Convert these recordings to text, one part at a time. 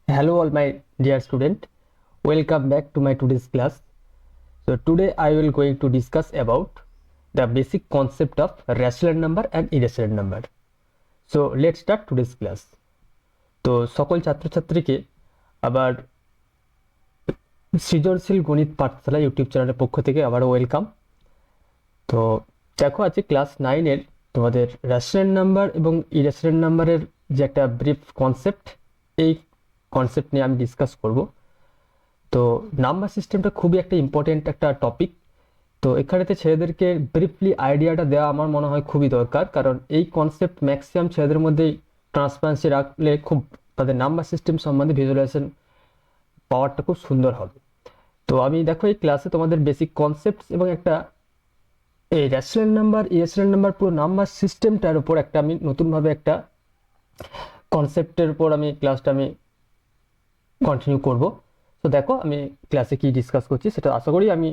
Hello all my dear student, welcome back to my today's class. So today I will going to discuss about the basic concept of rational number and irrational number. So let's start today's class. তো সকল ছাত্রছাত্রীকে আবার সৃজনশীল গণিত পাঠশালা YouTube চ্যানেলের পক্ষ থেকে আবারও ওয়েলকাম। তো দেখো আজকে ক্লাস 9-এর তোমাদের রেশনাল নাম্বার এবং ইরেশনাল নাম্বারের যে একটা ব্রিফ কনসেপ্ট, এই কনসেপ্ট নিয়ে আমি ডিসকাস করব। তো নাম্বার সিস্টেমটা খুবই একটা ইম্পর্টেন্ট একটা টপিক। তো এখানেতে ছেলেদেরকে ব্রিফলি আইডিয়াটা দেওয়া আমার মনে হয় খুবই দরকার, কারণ এই কনসেপ্ট ম্যাক্সিমাম ছেলেদের মধ্যেই ট্রান্সপারেন্সি রাখলে খুব তাদের নাম্বার সিস্টেম সম্বন্ধে ভিজুয়ালাইজেশন পাওয়ারটা খুব সুন্দর হবে। তো আমি দেখো এই ক্লাসে তোমাদের বেসিক কনসেপ্ট এবং একটা এই রেশনাল নাম্বার ইরেশনাল নাম্বার পুরো নাম্বার সিস্টেমটার উপর একটা আমি নতুনভাবে একটা কনসেপ্টের উপর আমি ক্লাসটা আমি কন্টিনিউ করব। তো দেখো আমি ক্লাসে কি ডিসকাস করছি সেটা আশা করি আমি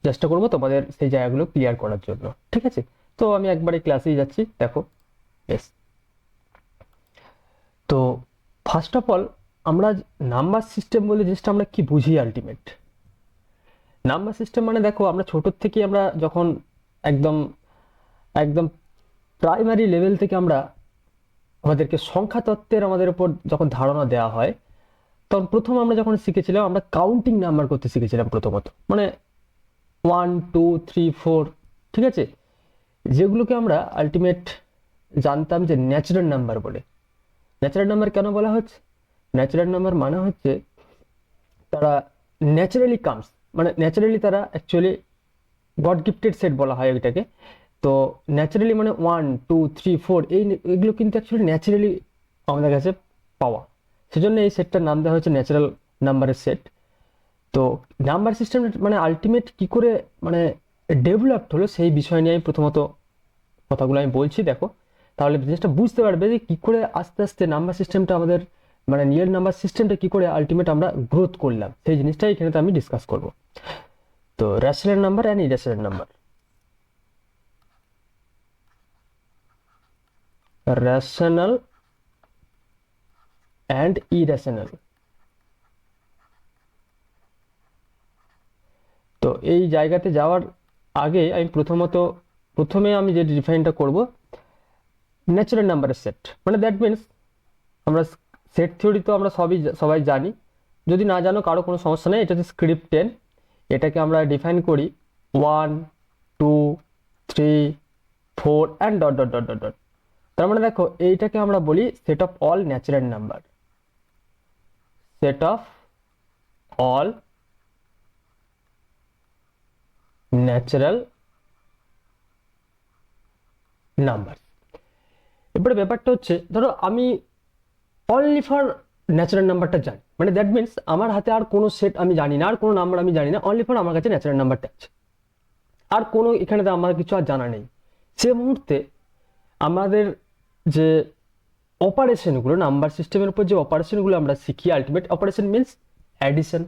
চেষ্টা করব তোমাদের সেই জায়গাগুলো ক্লিয়ার করার জন্য, ঠিক আছে? তো আমি একবারে ক্লাসেই যাচ্ছি। দেখো বেশ, তো ফার্স্ট অফ অল আমরা নাম্বার সিস্টেম বলে জিনিসটা আমরা কি বুঝি আলটিমেট নাম্বার সিস্টেম মানে দেখো আমরা ছোটোর থেকে আমরা যখন একদম একদম প্রাইমারি লেভেল থেকে আমরা আমাদেরকে সংখ্যা তত্ত্বের আমাদের উপর যখন ধারণা দেওয়া হয়, তখন প্রথম আমরা যখন শিখেছিলাম আমরা কাউন্টিং নাম্বার করতে শিখেছিলাম প্রথমত, মানে 1 2 3 4, ঠিক আছে, যেগুলোকে আমরা আলটিমেট জানতাম যে ন্যাচারাল নাম্বার বলে। ন্যাচারাল নাম্বার কেন বলা হচ্ছে? ন্যাচারাল নাম্বার মানে হচ্ছে তারা ন্যাচারালি কামস, মানে ন্যাচারালি তারা অ্যাকচুয়ালি গড গিফটেড সেট বলা হয় এটাকে। তো ন্যাচারালি মানে 1 2 3 4 এইগুলো কিন্তু অ্যাকচুয়ালি ন্যাচারালি আমাদের কাছে পাওয়া, সেজন্য এই সেটটার নাম দেওয়া হয়েছে ন্যাচারাল নাম্বারের সেট। তো নাম্বার সিস্টেম মানে আলটিমেট কি করে মানে ডেভেলপড হলো সেই বিষয় নিয়ে আমি প্রথমত কথাগুলো আমি বলছি। দেখো তাহলে জিনিসটা বুঝতে পারবে যে কি করে আস্তে আস্তে নাম্বার সিস্টেমটা আমাদের মানে রিয়েল নাম্বার সিস্টেমটা কি করে আলটিমেট আমরা গ্রোথ করলাম, সেই জিনিসটাই এখানে আমি ডিসকাস করব। তো rational number and irrational number, rational and irrational. তো এই জায়গাতে যাওয়ার আগে আমি প্রথমে আমি যে ডিফাইনটা করব ন্যাচারাল নাম্বারের সেট, মানে দ্যাট মিনস আমরা সেট থিওরি তো আমরা সবাই জানি, যদি না জানো কারো কোনো সমস্যা নেই, এটা হচ্ছে স্ক্রিপ্ট 10। এটাকে আমরা ডিফাইন করি 1 2 3 4 and dot dot dot dot dot. তার মানে দেখো এইটাকে আমরা বলি set of all natural number, set of all natural number. এবারে ব্যাপারটা হচ্ছে ধরো আমি অনলি ফর ন্যাচারাল নাম্বারটা জানি, মানে দ্যাট মিনস আমার হাতে আর কোনো সেট আমি জানি না, আর কোনো নাম্বার আমি জানি না, অনলি ফর আমার কাছে ন্যাচারাল নাম্বারটা আছে, আর কোনো এখানে তো আমার কিছু আর জানা নেই। সে মুহূর্তে আমাদের যে অপারেশনগুলো নাম্বার সিস্টেমের উপর যে অপারেশনগুলো আমরা শিখি, ultimate operation means addition,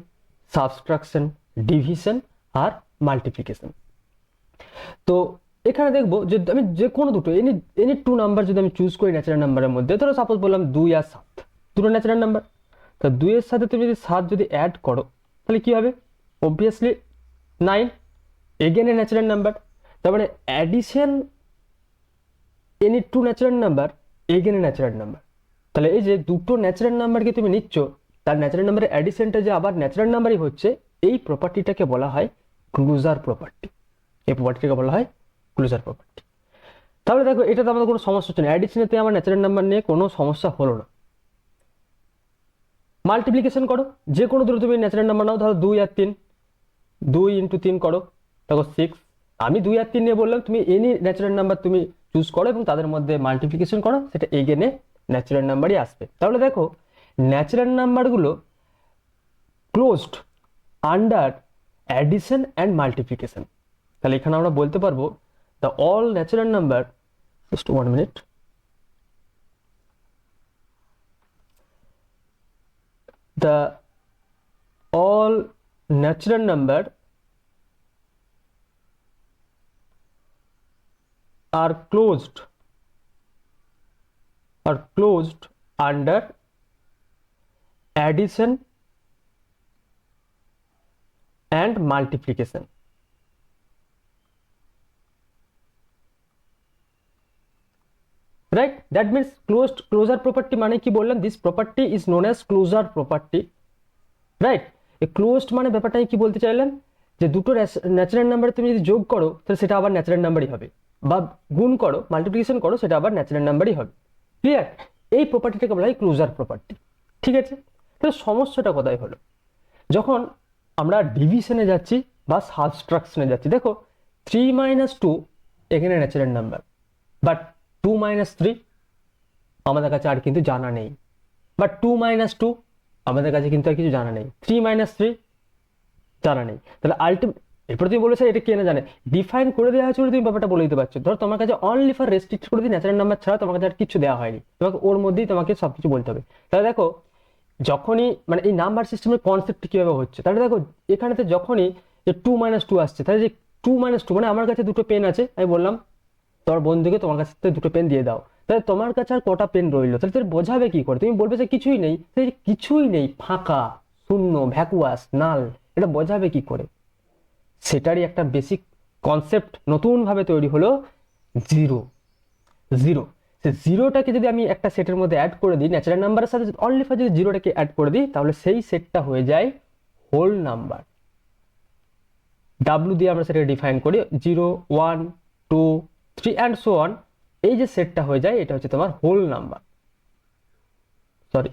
subtraction, division আর মাল্টিপ্লিকেশন। তো এখানে দেখবো যে আমি যে কোনো দুটো এনি এনি টু নাম্বার যদি আমি চুজ করি ন্যাচারাল নাম্বারের মধ্যে, ধরো সাপোজ বললাম 2 আর 7, দুটো ন্যাচারাল নাম্বার। তো 2 এর সাথে তুমি যদি 7 যদি অ্যাড করো তাহলে কি হবে? Obviously 9, again a natural number. তার মানে addition any two natural number, again a natural number. তাহলে এই যে দুটো ন্যাচারাল নাম্বারকে তুমি নিচ্ছ, তার ন্যাচারাল নাম্বারের অ্যাডিশনটা যে আবার ন্যাচারাল নাম্বারই হচ্ছে, এই প্রপার্টিটাকে বলা হয় ক্লোজার প্রপার্টি। এই প্রপার্টিটাকে বলা হয় ক্লোজার প্রপার্টি। তাহলে দেখো এটাতে আমাদের কোনো সমস্যা হচ্ছে না, অ্যাডিশনেতে আমার ন্যাচারাল নাম্বার নিয়ে কোনো সমস্যা হলো না। মাল্টিপ্লিকেশন করো, যে কোনো দুটো তুমি ন্যাচারাল নাম্বার নাও, ধরো 2 আর 3, 2 × 3 করো, দেখো 6। আমি 2 আর 3 নিয়ে বললাম, তুমি এনি ন্যাচারাল নাম্বার তুমি চুজ করো এবং তাদের মধ্যে মাল্টিপ্লিকেশন করো, সেটা এগেনে ন্যাচারাল নাম্বারই আসবে। তাহলে দেখো ন্যাচারাল নাম্বারগুলো closed under addition and multiplication. তাহলে এখানে আমরা বলতে পারবো the all natural number, just 1 minute, the all natural number are closed under addition and multiplication. Right, that means closure property মানে কি বললাম, this property is known as closure property. Right, এই closed মানে ব্যাপারটা কি বলতে চাইলাম, যে দুটো ন্যাচারাল নাম্বার তুমি যদি যোগ করো তাহলে সেটা আবার ন্যাচারাল নাম্বারই হবে, বা গুণ করো মাল্টিপ্লিকেশন করো সেটা আবার ন্যাচারাল নাম্বারই হবে। ক্লিয়ার? এই প্রপার্টিটাকে বলা হয় ক্লোজার প্রপার্টি। ঠিক আছে, তাহলে সমস্যাটা কোথায় হলো, যখন আমরা ডিভিশনে যাচ্ছি বা সাবট্রাকশনে যাচ্ছি। দেখো 3 - 2 এখানে ন্যাচারাল নাম্বার, বাট 2 - 3 আমাদের কাছে আর কিন্তু জানা নেই, বাট 2 - 2 আমাদের কাছে কিন্তু আর কিছু জানা নেই, 3 - 3 জানা নেই। তাহলে এরপর তুমি বলেছো এটা কে না জানে, ডিফাইন করে দেওয়া হয়েছে, তুমি ব্যাপারটা বলে দিতে পারছো। ধরো তোমার কাছে অনলি ফর রেস্ট্রিক্ট করে দিই ন্যাচারাল নাম্বার ছাড়া তোমার কাছে আর কিছু দেওয়া হয়নি, তোমাকে ওর মধ্যেই তোমাকে সবকিছু বলতে হবে। তাহলে দেখো যখনই মানে এই নাম্বার সিস্টেমের কনসেপ্ট কিভাবে হচ্ছে, তাহলে দেখো এখানেতে যখনই যে 2 - 2 আসছে, তাহলে যে 2 - 2 মানে আমার কাছে দুটো পেন আছে, আমি বললাম তোমার বন্ধুকে তোমার কাছ থেকে দুটো পেন দিয়ে দাও, তাহলে তোমার কাছে আর কটা পেন রইলো, তাহলে তুমি বোঝাবে কি করে, তুমি বলবে যে কিছুই নেই, কিছুই নেই, ফাঁকা, শূন্য, ভ্যাকুয়াস, নাল, এটা বোঝাবে কি করে? সেটারই একটা বেসিক কনসেপ্ট নতুন ভাবে তৈরি হলো, জিরো। জিরো, সে জিরোটাকে যদি আমি একটা সেটের মধ্যে অ্যাড করে দিই, ন্যাচারাল নাম্বারের সাথে অনলি ফর যদি জিরোটাকে অ্যাড করে দিই, তাহলে সেই সেটটা হয়ে যায় হোল নাম্বার। ডাব্লু দিয়ে আমরা সেটাকে ডিফাইন করি, 0 1 2 3 অ্যান্ড সো অন। এই যে সেটটা হয়ে যায় এটা হচ্ছে তোমার whole number, sorry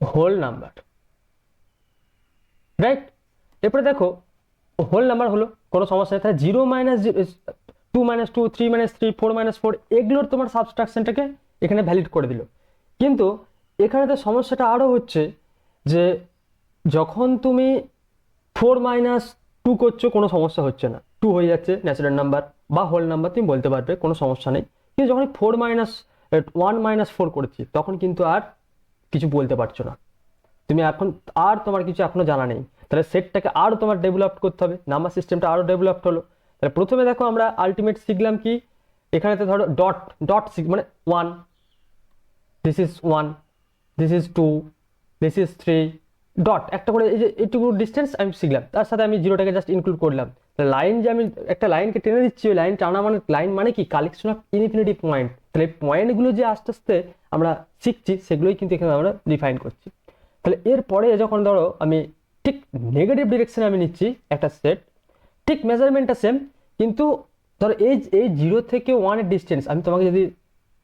whole number. Right, এরপরে দেখো হোল নাম্বার হলো, কোনো সমস্যা নেই। তাহলে 0 - 2 - 2 3 - 3 4 - 4 এগুলোর তোমার সাবস্ট্রাকশনটাকে এখানে ভ্যালিড করে দিল। কিন্তু এখানে তো সমস্যাটা আরো হচ্ছে যে যখন তুমি 4 - 2 করছো কোনো সমস্যা হচ্ছে না, 2 হয়ে যাচ্ছে ন্যাচারাল নাম্বার বা হোল নাম্বার, তুমি বলতে পারবে কোনো সমস্যা নেই। কিন্তু যখন 1 - 4 করেছি তখন কিন্তু আর কিছু বলতে পারছো না, তুমি এখন আর তোমার কিছু এখনো জানা নেই। তাহলে সেটটাকে আরো তোমার ডেভেলপ করতে হবে, নাম্বার সিস্টেমটা আরো ডেভেলপড হলো। তাহলে প্রথমে দেখো আমরা আলটিমেট শিখলাম কি, এখানেতে ধরো ডট ডট মানে 1, this is 1, this is 2, this is 3, dot একটা করে এই যে এইটুকু ডিস্টেন্স আমি শিখলাম, তার সাথে আমি জিরোটাকে জাস্ট ইনক্লুড করলাম। লাইন যে আমি একটা লাইনকে টেনে দিচ্ছি, ওই লাইন টানা মানে লাইন মানে কি কালেকশন অফ ইনফিনিটি পয়েন্ট। তাহলে এই পয়েন্টগুলো যে আস্তে আস্তে আমরা শিখছি সেগুলোই কিন্তু এখানে আমরা ডিফাইন করছি। তাহলে এরপরে যখন ধরো আমি ঠিক নেগেটিভ ডিরেকশনে আমি নিচ্ছি একটা সেট, ঠিক মেজারমেন্টটা সেম, কিন্তু ধরো এই 0 থেকে 1 এর ডিস্টেন্স আমি তোমাকে যদি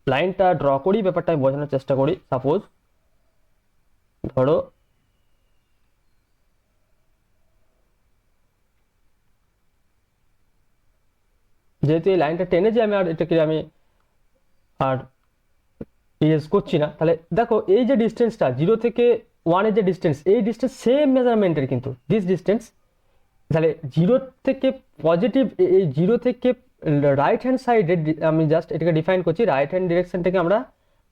লাইনটা ড্র করি, ব্যাপারটা আমি বোঝানোর চেষ্টা করি। সাপোজ ধরো যেহেতু এই লাইনটা টেনেছি আমি, আর এটাকে আমি আর ইরেজ করছি না, তাহলে দেখো এই যে ডিস্টেন্সটা 0 থেকে 1 এর যে ডিস্টেন্স, এই ডিস্টেন্স সেম মেজারমেন্টের কিন্তু দিস ডিস্টেন্স। তাহলে 0 থেকে পজিটিভ, এই 0 থেকে রাইট হ্যান্ড সাইডে আমি জাস্ট এটাকে ডিফাইন করছি, রাইট হ্যান্ড ডিরেকশনটাকে আমরা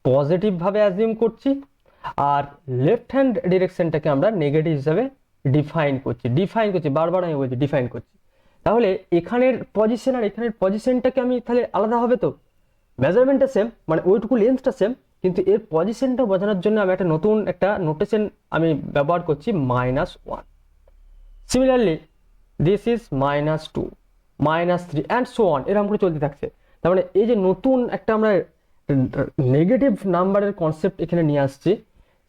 পজিটিভ ভাবে অ্যাজিউম করছি, আর লেফট হ্যান্ড ডিরেকশনটাকে আমরা নেগেটিভ হিসাবে ডিফাইন করছি, বারবার আমি বলছি ডিফাইন করছি। তাহলে এখানের পজিশন আর এখানের পজিশনটাকে আমি তাহলে আলাদা হবে, তো মেজারমেন্টটা সেম মানে ওইটুকু লেন্থটা সেম, কিন্তু এর পজিশনটা বোঝানোর জন্য আমি একটা নতুন একটা নোটেশন আমি ব্যবহার করছি, -1। Similarly this is -2, -3 and so on, এরকম করে চলতে থাকছে। তার মানে এই যে নতুন একটা আমরা নেগেটিভ নাম্বারের কনসেপ্ট এখানে নিয়ে আসছি,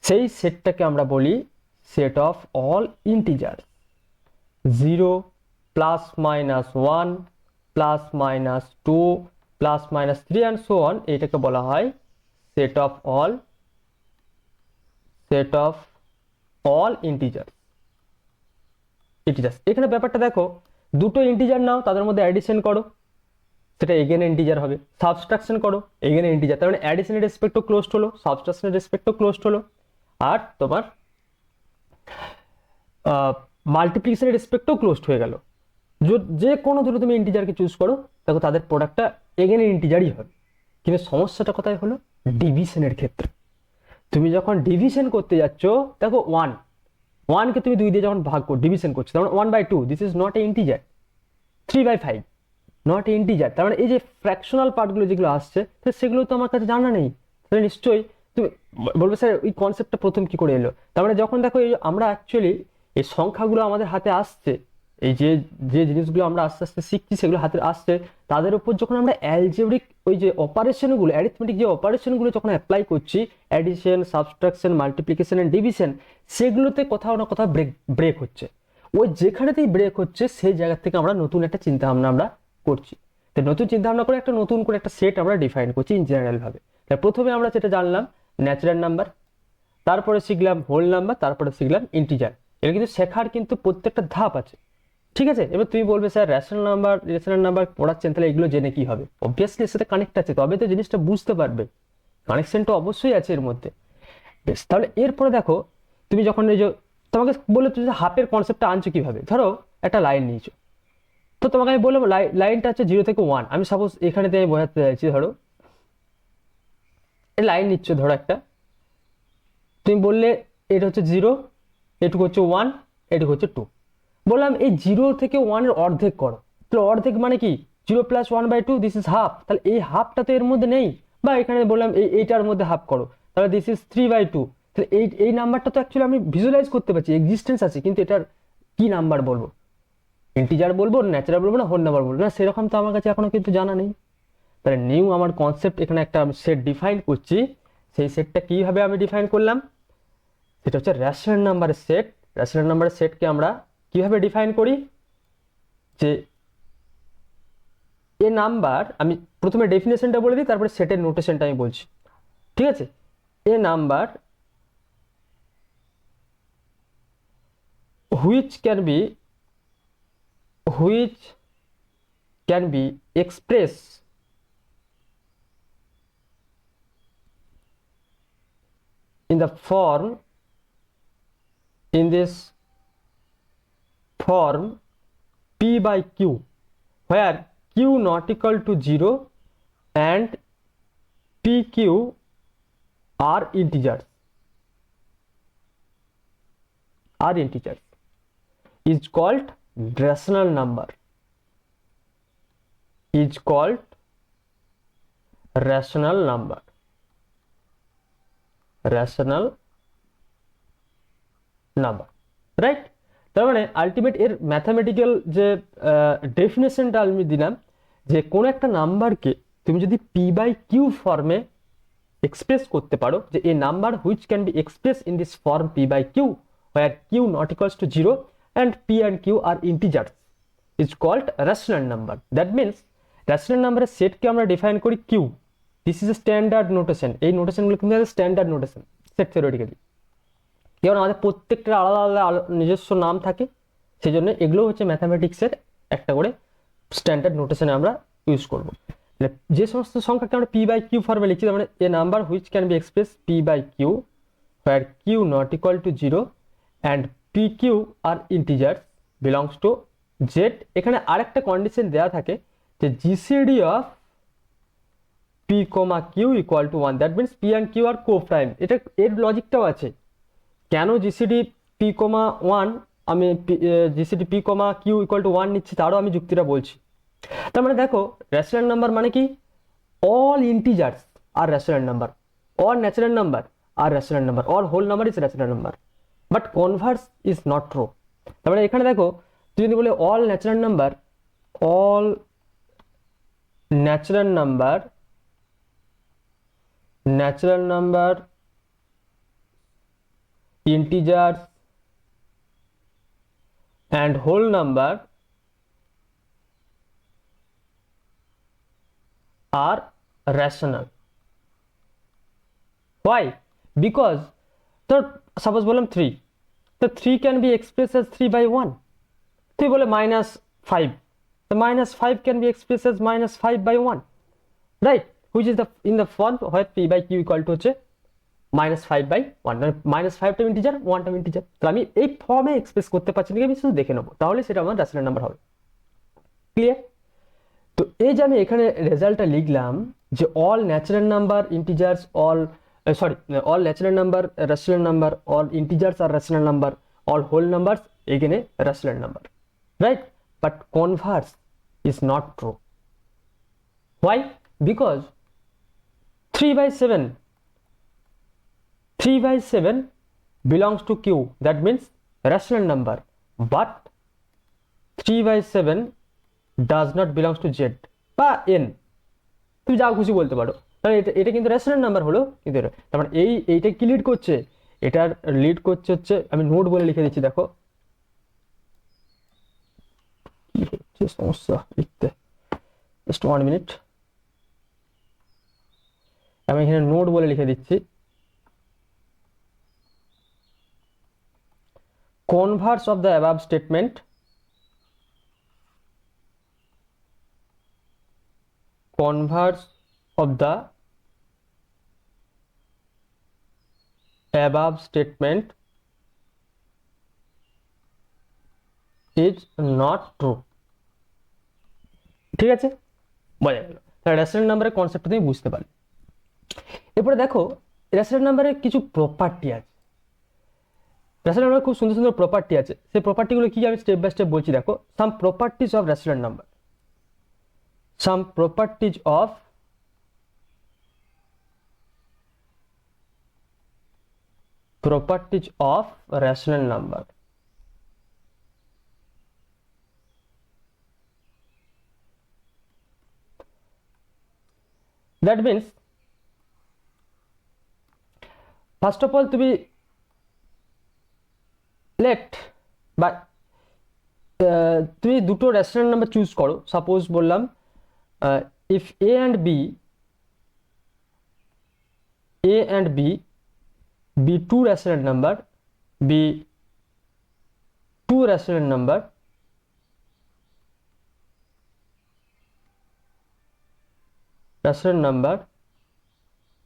সেই সেটটাকে আমরা বলি set of all integer, 0 +-1 +-2 +-3 and so on, এইটাকে বলা হয় সেট অফ অল ইন্টিজার। এখানে ব্যাপারটা দেখো, দুটো ইন্টিজার নাও, তাদের মধ্যে অ্যাডিশন করো, সেটা এগেন ইন্টিজার হবে, সাবট্রাকশন করো এগেন ইন্টিজার, তার মানে অ্যাডিশনের রেসপেক্টও ক্লোজড হলো, সাবট্রাকশনের রেসপেক্টও ক্লোজড হলো, আর তোমার মাল্টিপ্লিকেশনের রেসপেক্টও ক্লোজড হয়ে গেল। যে কোনো দুটো তুমি ইন্টিজারকে চুজ করো, দেখো তাদের প্রোডাক্টটা এগেন ইন্টিজারই হবে। কিন্তু সমস্যাটা কোথায় হলো, ডিভিশনের ক্ষেত্রে। তুমি যখন ডিভিশন করতে যাচ্ছ, দেখো 1কে তুমি 2 দিয়ে যখন ভাগ করো ডিভিশন করছো, তখন 1/2, this is not a integer. 3/5 not integer. তার মানে এই যে ফ্র্যাকশনাল পার্টগুলো যেগুলো আসছে সেগুলো তো আমার কাছে জানা নেই। তাহলে নিশ্চয়ই তুমি বলবে স্যার ওই কনসেপ্টটা প্রথম কি করে এলো। তার মানে যখন দেখো এই আমরা অ্যাকচুয়ালি এই সংখ্যাগুলো আমাদের হাতে আসছে, এই যে যে জিনিসগুলো আমরা আস্তে আস্তে শিখছি সেগুলো হাতে আসছে, তাদের উপর যখন আমরা অ্যালজেব্রিক ওই যে অপারেশনগুলো, অ্যারিথমেটিক যে অপারেশনগুলো যখন অ্যাপ্লাই করছি, addition, subtraction, multiplication and division, সেগুলোতে কোথাও না কোথাও ব্রেক হচ্ছে। ওই যেখানেতেই ব্রেক হচ্ছে সেই জায়গা থেকে আমরা নতুন একটা চিন্তা ভাবনা আমরা করছি। তো নতুন চিন্তা ভাবনা করে একটা নতুন করে একটা সেট আমরা ডিফাইন করছি ইন জেনারেল ভাবে। তাই প্রথমে আমরা যেটা জানলাম ন্যাচারাল নাম্বার, তারপরে শিখলাম হোল নাম্বার, তারপরে শিখলাম ইন্টিজার। এর কিন্তু শেখার কিন্তু প্রত্যেকটা ধাপ আছে, ঠিক আছে। এবার তুমি বলবে স্যার রেশনাল নাম্বার পড়াচ্ছেন, তাহলে এগুলো জেনে কি হবে? অবভিয়াসলি এর সাথে কানেক্ট আছে, তবে তো জিনিসটা বুঝতে পারবে, কানেকশনটা অবশ্যই আছে এর মধ্যে। বেশ, তাহলে এরপরে দেখো তুমি যখন এই যে তোমাকে বলে তুমি হাফের কনসেপ্টটা আনছো কিভাবে, ধরো একটা লাইন নিয়েছো, তো তোমাকে আমি বললাম লাইনটা হচ্ছে 0 থেকে 1। আমি সাপোজ এখানে আমি বোঝাতে চাইছি, ধরো এই লাইন নিচ্ছ, ধরো একটা, তুমি বললে এটা হচ্ছে 0, এটুকু হচ্ছে 1, এটুকু হচ্ছে 2। বললাম এই 0 থেকে 1 এর অর্ধেক করো, তাহলে অর্ধেক মানে কি 0 + 1/2, দিস ইজ হাফ। তাহলে এই হাফটা তো এর মধ্যে নেই, বা এখানে বললাম এইটার মধ্যে হাফ করো, তাহলে দিস ইজ 3/2। তাহলে এই নাম্বারটা তো অ্যাকচুয়ালি আমি ভিজুয়ালাইজ করতে পারছি, এক্সিস্টেন্স আছে, কিন্তু এটার কি নাম্বার বলবো, ইন্টিজার বলবো, ন্যাচারাল বলবো, না হোল নাম্বার বলবো, না সেরকম তো আমার কাছে এখনো কিন্তু জানা নেই। তাহলে নিউ আমার কনসেপ্ট এখানে একটা সেট ডিফাইন করছি। সেই সেটটা কিভাবে আমি ডিফাইন করলাম, সেটা হচ্ছে রেশনাল নাম্বারের সেট। রেশনাল নাম্বারের সেটকে আমরা কিভাবে ডিফাইন করি, যে এ নাম্বার, আমি প্রথমে ডেফিনেশনটা বলে দিই, তারপরে সেটের নোটেশনটা আমি বলছি, ঠিক আছে। A number which can be express in this form p/q, where q not equal to 0 and pq are integers is called rational number, rational number right. তার মানে আলটিমেট এর ম্যাথামেটিক্যাল যে ডেফিনেশনটা আমি দিলাম, যে কোনো একটা নাম্বারকে তুমি যদি p/q ফর্মে এক্সপ্রেস করতে পারো, যে a number which can be express in this form p/q where q not equals to 0 and p and q are integers is called rational number. That means rational number সেটকে আমরা define করি q. This is a standard notation. এই নোটেশনগুলো কিন্তু standard notation set theoretically, কারণ আমাদের প্রত্যেকটা আলাদা আলাদা নিজস্ব নাম থাকে, সেই জন্য এগুলো হচ্ছে ম্যাথামেটিক্সের একটা করে স্ট্যান্ডার্ড নোটেশনে আমরা ইউজ করব। যে সমস্ত সংখ্যাকে আমরা p/q ফর্মে লিখছি, তার মানে a number which can be express p/q where q not equal to 0 and pq are integers belongs to z। এখানে আরেকটা কন্ডিশন দেওয়া থাকে যে GCD of p, q equal to 1, that means p and q are co-prime। এটা এর লজিকটাও আছে, কেন GCD p, 1 আমি GCD p, q equal to 1 নিচ্ছি, তারও আমি যুক্তিটা বলছি। তার মানে দেখো রেশনাল নাম্বার মানে কি, অল ইন্টিজার্স আর rational number, all natural number আর rational number, all whole number is rational number, but converse is not true. তার মানে এখানে দেখো তুই যদি বলে all natural number integers and whole number are rational. Why? Because so suppose বললাম 3, তো 3 can be expressed as 3/1। তুই বলে -5, the -5 can be expressed as -5/1, right, which is in the form where p/q equal to হচ্ছে -5/1, -5টা integer, 1টা integer. তাহলে আমি এই ফর্মে এক্সপ্রেস করতে পারছি না, আমি শুধু দেখে নেবো, তাহলে সেটা আমার রেশনাল নাম্বার হবে। ক্লিয়ার? তো এই যে আমি এখানে রেজাল্টটা লিখলাম যে all natural number integers, all natural number rational number, all integers আর rational number, all whole numbers এখানে rational number, right, but converse is not true. Why? Because 3/7 belongs to Q, that means rational number, but 3/7 does not belongs to Z বা N, তুমি যা খুশি বলতে পারো। তাহলে এটা কিন্তু রেশনাল নাম্বার হলো, কিন্তু তার মানে এইটা কি লিড করছে, এটার লিড করছে হচ্ছে, আমি নোট বলে লিখে দিচ্ছি, দেখো কি হচ্ছে সমস্যা লিখতে, জাস্ট 1 মিনিট, আমি এখানে নোট বলে লিখে দিচ্ছি, converse of the above statement converse of the above statement is not true, ঠিক আছে, বোঝা গেল। তাহলে রেশনাল নাম্বারের কনসেপ্ট তুমি বুঝতে পারলে। এরপরে দেখো রেশনাল নাম্বারের কিছু প্রপার্টি আছে, রেশনাল নাম্বারের খুব সুন্দর সুন্দর প্রপার্টি আছে, সেই প্রপার্টিগুলো কি আমি স্টেপ বাই স্টেপ বলছি। দেখো some properties of rational number, some properties of rational number. That means first of all তুমি let বা তুমি দুটো রেশনাল নাম্বার চুজ করো, সাপোজ বললাম if a and b be two rational number,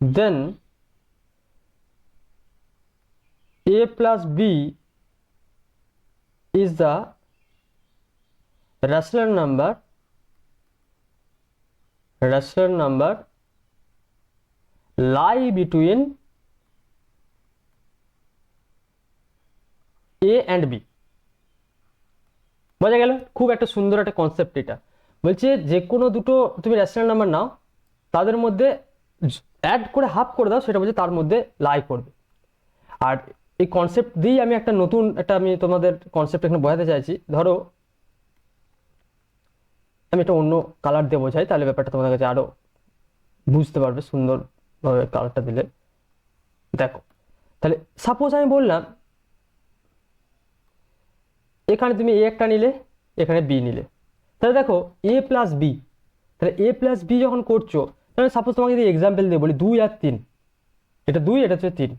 then a plus b is the rational number lie between a and b, বোঝা গেল? খুব একটা সুন্দর একটা কনসেপ্ট এটা, বলছে যে কোনো দুটো তুমি রেশনাল নাম্বার নাও, তাদের মধ্যে অ্যাড করে হাফ করে দাও, সেটা বলছে তার মধ্যে লাই করবে। আর এই কনসেপ্ট দিয়েই আমি একটা নতুন আমি তোমাদের কনসেপ্ট এখানে বোঝাতে চাইছি। ধরো আমি একটা অন্য কালার দিয়ে বোঝাই, তাহলে ব্যাপারটা তোমাদের কাছে আরো বুঝতে পারবে সুন্দরভাবে কালারটা দিলে। দেখো তাহলে সাপোজ আমি বললাম এখানে তুমি এ একটা নিলে, এখানে বি নিলে, তাহলে দেখো এ প্লাস বি, তাহলে এ প্লাস বি যখন করছো, তাহলে সাপোজ তোমাকে যদি এক্সাম্পল দিয়ে বলি 2 আর 3, এটা 2 এটা হচ্ছে 3,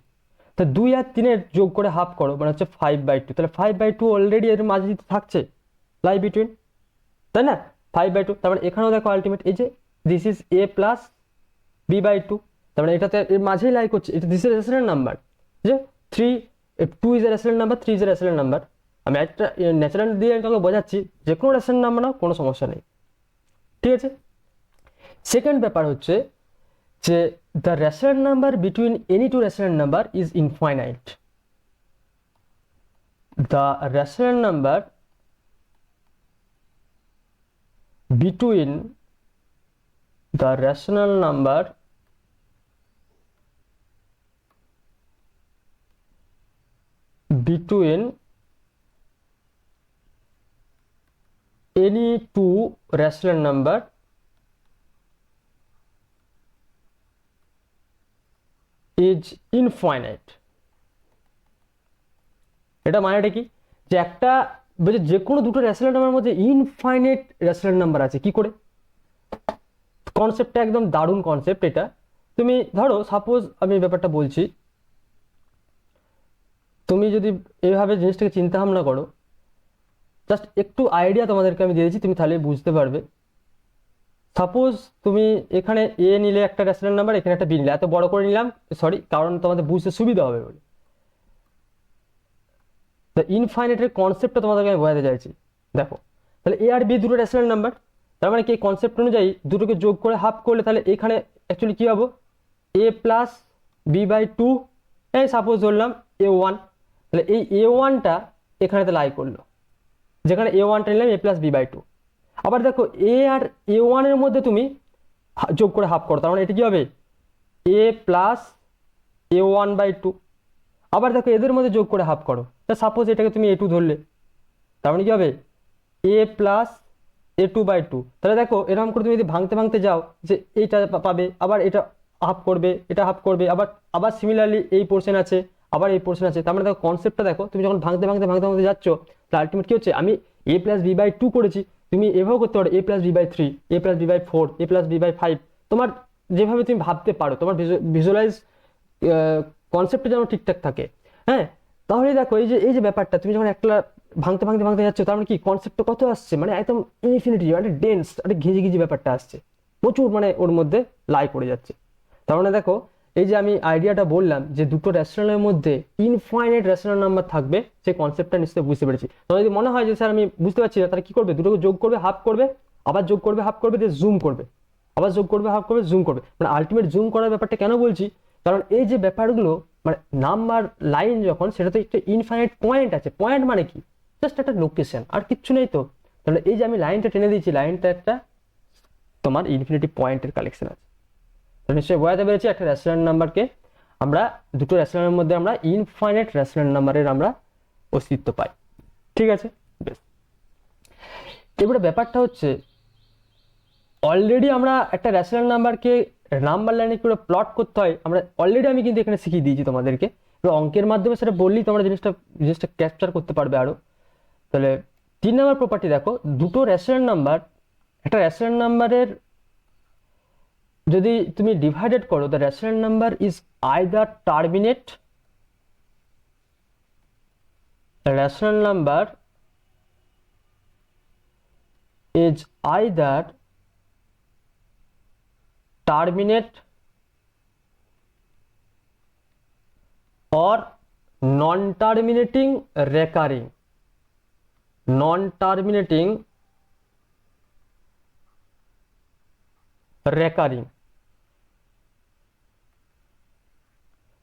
তো 2 আর 3 যোগ করে হাফ করো, মানে হচ্ছে 5/2, তাহলে 5/2 অলরেডি এর মাঝে থাকছে লাই বিটুইন, তাই না? 5/2, তার মানে এখানেও দেখো আলটিমেট এই যে this is a plus b/2, তার মানে এটাতে এর মাঝেই লাই করছে, এটা দিস ইজ রেশনাল নাম্বার, যে 2 is a rational number, 3 is a rational number. আমি একটা ন্যাচারাল দিয়ে কাউকে বোঝাচ্ছি, যে কোনো রেশনাল নাম্বার নাও, কোনো সমস্যা নেই, ঠিক আছে। সেকেন্ড ব্যাপার হচ্ছে যে the rational number between any two rational number is infinite. The rational number between any two rational number is infinite. এটা মানেটা কি, যে একটা বলছে যে কোনো দুটো রেশনাল নাম্বারের মধ্যে ইনফাইনাইট রেশনাল নাম্বার আছে। কি করে? কনসেপ্টটা একদম দারুণ কনসেপ্ট এটা। তুমি ধরো সাপোজ আমি ব্যাপারটা বলছি, তুমি যদি এইভাবে জিনিসটাকে চিন্তা ভাবনা করো, জাস্ট একটু আইডিয়া তোমাদেরকে আমি দিয়ে দিচ্ছি, তুমি তাহলে বুঝতে পারবে। সাপোজ তুমি এখানে এ নিলে একটা রেশনাল নাম্বার, এখানে একটা বি নিলে, এত বড় করে নিলাম সরি, কারণ তোমাদের বুঝতে সুবিধা হবে বলে। তো ইনফাইনাইটের কনসেপ্টটা তোমাদেরকে আমি বোঝাতে চাইছি। দেখো তাহলে এ আর বি দুটো রেশনাল নাম্বার, তার মানে কি কনসেপ্ট অনুযায়ী দুটোকে যোগ করে হাফ করলে তাহলে এখানে অ্যাকচুয়ালি কি হবে, এ প্লাস b/2, এই সাপোজ ধরলাম a1, তাহলে এই a1টা এখানেতে লাই করলো, যেখানে a1টা নিলাম a প্লাস b/2। আবার দেখো এ আর a1 এর মধ্যে তুমি যোগ করে হাফ করো, তার মানে এটা কি হবে a প্লাস a1/2। আবার দেখো এদের মধ্যে যোগ করে হাফ করো, তা সাপোজ এটাকে তুমি a2 ধরলে, তার মানে কি হবে a প্লাস a2/2। তাহলে দেখো এরকম করে তুমি যদি ভাঙতে ভাঙতে যাও যে এইটা পাবে, আবার এটা হাফ করবে, এটা হাফ করবে, আবার আবার সিমিলারলি এই পোর্শন আছে, আবার এই পোর্শন আছে। তার মানে দেখো কনসেপ্টটা দেখো, তুমি যখন ভাঙতে ভাঙতে ভাঙতে ভাঙতে যাচ্ছ, তাহলে আলটিমেট কি হচ্ছে, আমি a প্লাস b/2 করেছি, তুমি এভাবেও করতে পারো a plus b/3, a plus b/4, a plus b/5। তোমার যেভাবে তুমি ভাবতে পারো, তোমার ভিজুয়ালাইজ কনসেপ্টটা যেন ঠিকঠাক থাকে। হ্যাঁ, তাহলে দেখো এই যে ব্যাপারটা, তুমি যখন একটা ভাঙতে ভাঙতে ভাঙতে যাচ্ছ, তার মানে কি কনসেপ্টটা কত আসছে, মানে একদম ইনফিনিটি, একটা ডেন্স, একটা ঘিজি ঘিজি ব্যাপারটা আসছে, প্রচুর মানে ওর মধ্যে লাই পড়ে যাচ্ছে। তার মানে দেখো এই যে আমি আইডিয়াটা বললাম যে দুটো রেশনালের মধ্যে ইনফাইনাইট রেশনাল নাম্বার থাকবে, সেই কনসেপ্টটা নিশ্চয়ই বুঝতে পেরেছি। তোমার যদি মনে হয় যে স্যার আমি বুঝতে পারছি না, তাহলে কি করবে, দুটোকে যোগ করবে, হাফ করবে, আবার যোগ করবে, হাফ করবে, দিয়ে জুম করবে, আবার যোগ করবে, হাফ করবে, জুম করবে। মানে আলটিমেট জুম করার ব্যাপারটা কেন বলছি, কারণ এই যে ব্যাপারগুলো মানে নাম্বার লাইন যখন, সেটা তো একটা ইনফাইনাইট পয়েন্ট আছে। পয়েন্ট মানে কি, জাস্ট একটা লোকেশন, আর কিচ্ছু নেই তো। তাহলে এই যে আমি লাইনটা টেনে দিয়েছি, লাইনটা একটা তোমার ইনফিনিটি পয়েন্টের কালেকশন আছে। তো নিশ্চয়ই বোঝাতে পেরেছি একটা রেশনাল নাম্বারকে আমরা, দুটো রেশনালের মধ্যে আমরা ইনফাইনাইট রেশনাল নাম্বারের আমরা অস্তিত্ব পাই। ঠিক আছে, বেশ। এবারে ব্যাপারটা হচ্ছে, অলরেডি আমরা একটা রেশনাল নাম্বারকে নাম্বার লাইনে কি করে প্লট করতে হয় আমরা অলরেডি আমি কিন্তু এখানে শিখিয়ে দিয়েছি তোমাদেরকে। এবার অঙ্কের মাধ্যমে সেটা বললেই তোমরা জিনিসটা ক্যাপচার করতে পারবে আরো। তাহলে 3 নম্বর প্রপার্টি দেখো, দুটো রেশনাল নাম্বার, একটা রেশনাল নাম্বারের যদি তুমি ডিভাইডেড করো, the rational number is either terminate, rational number is either terminate or non-terminating recurring, non-terminating recurring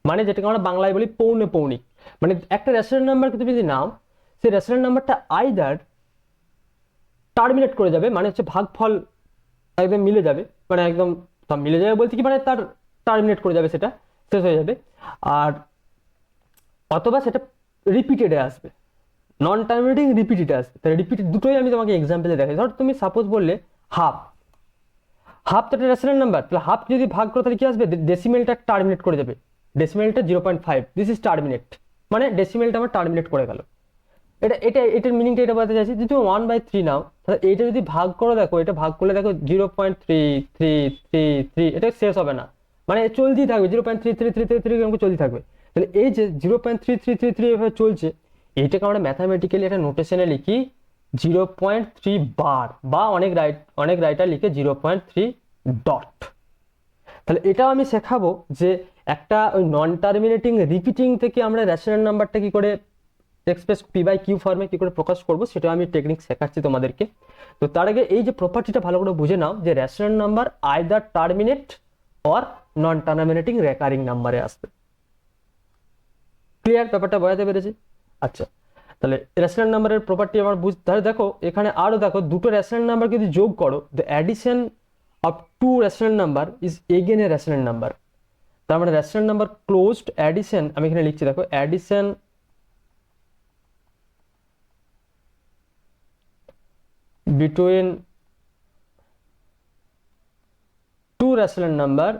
মানে যেটাকে আমরা বাংলায় বলি পৌনঃপুনিক। মানে একটা রেশনাল নাম্বারকে তুমি যদি নাও, সেই রেশনাল নাম্বারটা আইদার টার্মিনেট করে যাবে, মানে হচ্ছে ভাগফল একদম মিলে যাবে, মানে একদম মিলে যাবে বলতে কি, মানে তার টার্মিনেট করে যাবে, সেটা শেষ হয়ে যাবে, আর অথবা সেটা রিপিটেডে আসবে, নন টার্মিনেটিং রিপিটেড আসবে। তাহলে রিপিটেড দুটোই আমি তোমাকে এক্সাম্পলে দেখাই। ধর তুমি সাপোজ বললে হাফ, হাফ তো একটা রেশনাল নাম্বার, তাহলে হাফ যদি ভাগ করো তাহলে কি আসবে, ডেসিমেলটা টার্মিনেট করে যাবে, ডেসিমেলটা 0.5, দিস ইজ টার্মিনেট, মানে ডেসিমেলটা আমার টার্মিনেট করে গেল। এটার মিনিংটা এটা বলতে চাইছি, যদি 1/3 নাও, তাহলে এটা যদি ভাগ করো, দেখো এটা ভাগ করলে দেখো 0.3333, এটা শেষ হবে না, মানে চলতেই থাকবে, 0.3333 এরকম চলতেই থাকবে। তাহলে এই যে 0.3333 এভাবে চলছে, এইটাকে আমরা ম্যাথামেটিক্যালি একটা নোটেশনে লিখি 0.3 বার, বা অনেক রাইটার লিখে 0.3 ডট। তাহলে এটাও আমি শেখাবো যে একটা ওই নন টার্মিনেটিং রিপিটিং থেকে আমরা রেশনাল নাম্বারটা কি করে এক্সপ্রেস p/q ফর্মে কি করে প্রকাশ করব, সেটা আমি টেকনিক শেখাচ্ছি তোমাদেরকে। তো তার আগে এই যে প্রপার্টিটা ভালো করে বুঝে নাও যে rational number either terminate or non terminating recurring নাম্বারে আসবে। ক্লিয়ার, ব্যাপারটা বোঝাতে পেরেছি? আচ্ছা, তাহলে রেশনাল নাম্বারের প্রপার্টি আমার তাহলে দেখো এখানে আরো দেখো, দুটো রেশনাল নাম্বার যদি যোগ করো, the addition of two rational number is again a rational number. তার মানে রেশনাল নাম্বার ক্লোজড অ্যাডিশন, আমি এখানে লিখছি দেখো, addition between two rational number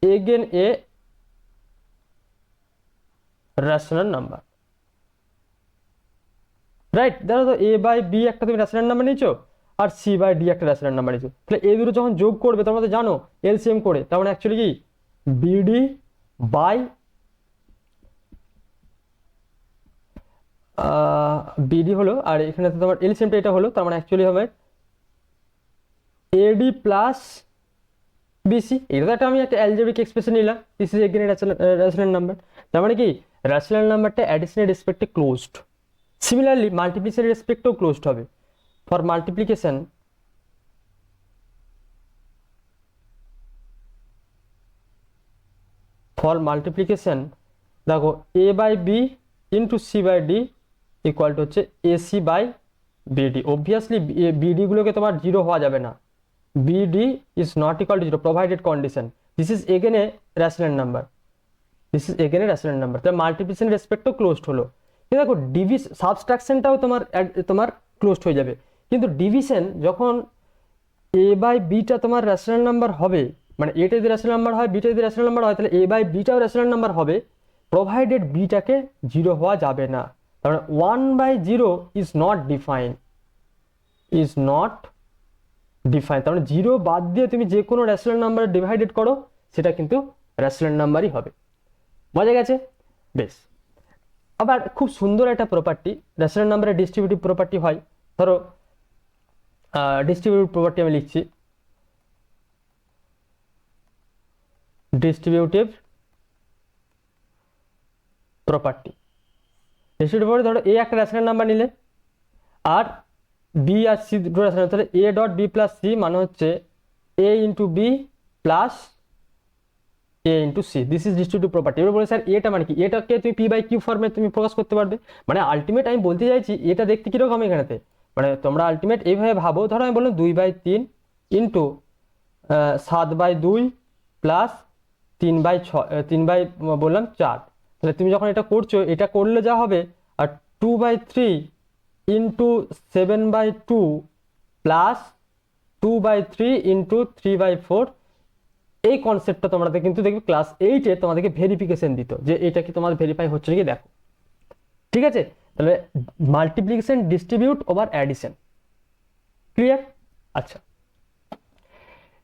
again a rational number, right? দেখো তো a/b একটা তুমি রেশনাল নাম্বার নিয়েছো, আর c/d একটা রেশনাল নাম্বার নিয়েছো, তাহলে এই দুটো যখন যোগ করবে তোমরা তো জানো এলসিএম করে, তার মানে অ্যাকচুয়ালি কি bd বাই বিডি হলো, আর এখানে তো তোমার এলসিএমটা এটা হলো, তার মানে অ্যাকচুয়ালি হবে এডি প্লাস বিসি। এটা তো একটা আমি একটা অ্যালজেব্রিক এক্সপ্রেশন নিলাম, this is again rational number. তার মানে কি রেশনাল নাম্বারটা অ্যাডিশনের রেসপেক্টে ক্লোজড, সিমিলারলি মাল্টিপ্লিকেশনের রেসপেক্টেও ক্লোজড হবে। ফর মাল্টিপ্লিকেশন দেখো a/b into c/d equal to হচ্ছে এসি বাই বিডি। অবভিয়াসলি বিডিগুলোকে তোমার জিরো হওয়া যাবে না, BD is not equal to zero provided condition. This is again a rational number, this is again a rational number. তাহলে multiplication রেসপেক্টও closed হলো। কিন্তু দেখো সাবস্ট্রাকশনটাও তোমার ক্লোজড হয়ে যাবে, কিন্তু ডিভিশন যখন এ বাই বিটা তোমার রেশনাল নাম্বার হবে, মানে এটা যদি রেশনাল নাম্বার হয় বিটা যদি রেশনাল নাম্বার হয়, তাহলে এ বাই বিটাও রেশনাল নাম্বার হবে, প্রোভাইডেড বিটাকে জিরো হওয়া যাবে না। তার মানে 1/0 is not define, is not define. তার মানে জিরো বাদ দিয়ে তুমি যে কোনো রেশনাল নাম্বারে ডিভাইডেড করো সেটা কিন্তু রেশনাল নাম্বারই হবে। বোঝা গেছে? বেশ। আবার খুব সুন্দর একটা প্রপার্টি রেশনাল নাম্বারের ডিস্ট্রিবিউটিভ প্রপার্টি হয়। ধরো ডিস্ট্রিবিউটিভ প্রপার্টি আমি লিখছি, ডিস্ট্রিবিউটিভ প্রপার্টি। ডিস্ট্রিবিউটিভ প্রপার্টি ধরো এ একটা রেশনাল নাম্বার নিলে আর বি আর সি দুটো রেশনাল, তাহলে a dot b plus c মানে হচ্ছে a into b plus a into c. This is distributive property. এবার বলে স্যার এটা মানে কি? এটাকে তুমি পি বাই কিউ ফর্মে তুমি প্রকাশ করতে পারবে। মানে আলটিমেট আমি বলতে চাইছি এটা দেখতে কিরকম এখানেতে, মানে তোমরা আলটিমেট এইভাবে ভাবো। ধরো আমি বললাম 2/3 ইন্টু 7/2 প্লাস 3/6 বললাম 4। তাহলে তুমি যখন এটা করছো, এটা করলে যা হবে, আর 2/3 ইন্টু 7/2 প্লাস 2/3 ইন্টু 3/4। এই কনসেপ্টটা তোমাদের কিন্তু দেখবে ক্লাস 8-এ তোমাদেরকে ভেরিফিকেশন দিত, যে এটা কি তোমার ভেরিফাই হচ্ছে নাকি দেখো। ঠিক আছে? তাহলে multiplication, distribute over addition. Clear? আচ্ছা,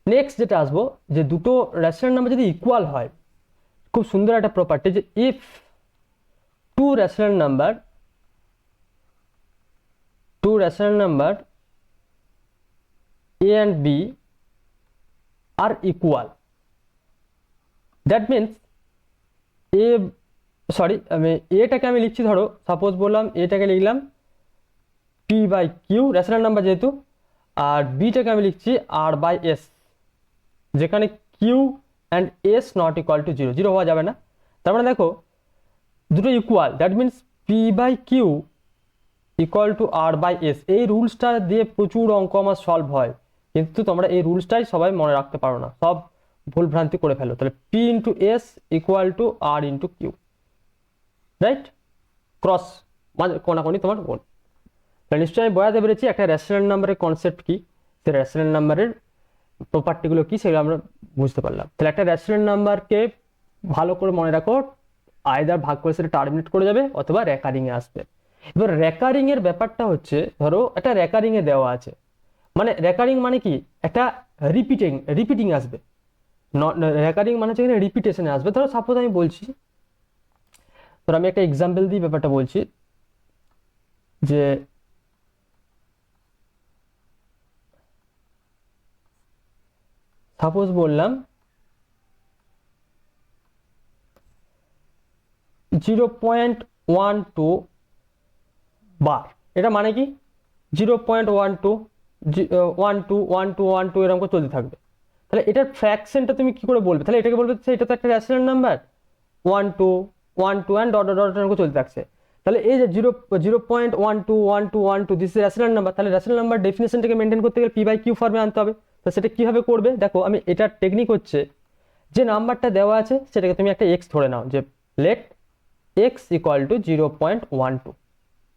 নেক্সট যেটা আসবো, যে দুটো রেশনাল নাম্বার যদি ইকুয়াল হয়, খুব সুন্দর একটা প্রপার্টি, যে if two rational number A and B are equal, that means এটাকে আমি লিখছি, ধরো সাপোজ বললাম এটাকে লিখলাম P by Q rational number যেহেতু, আর বিটাকে আমি লিখছি আর বাই এস, যেখানে Q and S not equal to zero, zero হওয়া যাবে না। তার মানে দেখো দুটো equal, that means P by Q equal to R by S. এই রুলসটা দিয়ে প্রচুর অঙ্ক আমার সলভ হয়, কিন্তু তোমরা এই রুলসটাই সবাই মনে রাখতে পারো না, সব ভুল ভ্রান্তি করে ফেলো। তাহলে p into s equal to r into q, right? Cross কোনাকোনি তোমার বোন। তাহলে নিশ্চয়ই আমি বোঝাতে পেরেছি একটা রেশনাল নাম্বারের কনসেপ্ট কি, সেই রেশনাল নাম্বারের প্রপার্টিগুলো কি, সেগুলো আমরা বুঝতে পারলাম। তাহলে একটা রেশনাল নাম্বারকে ভালো করে মনে রাখো, আইদার ভাগ করে সেটা টার্মিনেট করে যাবে অথবা রেকারিং এ আসবে। এবার রেকারিং এর ব্যাপারটা হচ্ছে, ধরো একটা রেকারিং এ দেওয়া আছে, মানে রেকারিং মানে কি, একটা রিপিটিং আসবে। রেকারিং মানে হচ্ছে এখানে রিপিটেশনে আসবে। ধরো সাপোজ আমি বলছি, ধরো আমি একটা এক্সাম্পল দিয়ে ব্যাপারটা বলছি, যে সাপোজ বললাম 0.12 বার। এটা মানে কি 0.12 12 এরকম করে চলতে থাকবে। তাহলে এটার ফ্র্যাকশনটা তুমি কি করে বলবে? তাহলে এটাকে বলবে এটা তো একটা rational number, 12 and dot dot dot চলতে থাকছে। তাহলে এই যে 0.12 দিস ইজ রেশনাল নাম্বার। তাহলে রেশনাল নাম্বার ডেফিনেশনটাকে মেনটেন করতে গেলে পি বাই কিউ ফর্মে আনতে হবে। তো সেটা কিভাবে করবে দেখো, আমি এটার টেকনিক হচ্ছে, যে নাম্বারটা দেওয়া আছে সেটাকে তুমি একটা এক্স ধরে নাও, যে লেট এক্স ইকুয়াল টু 0.12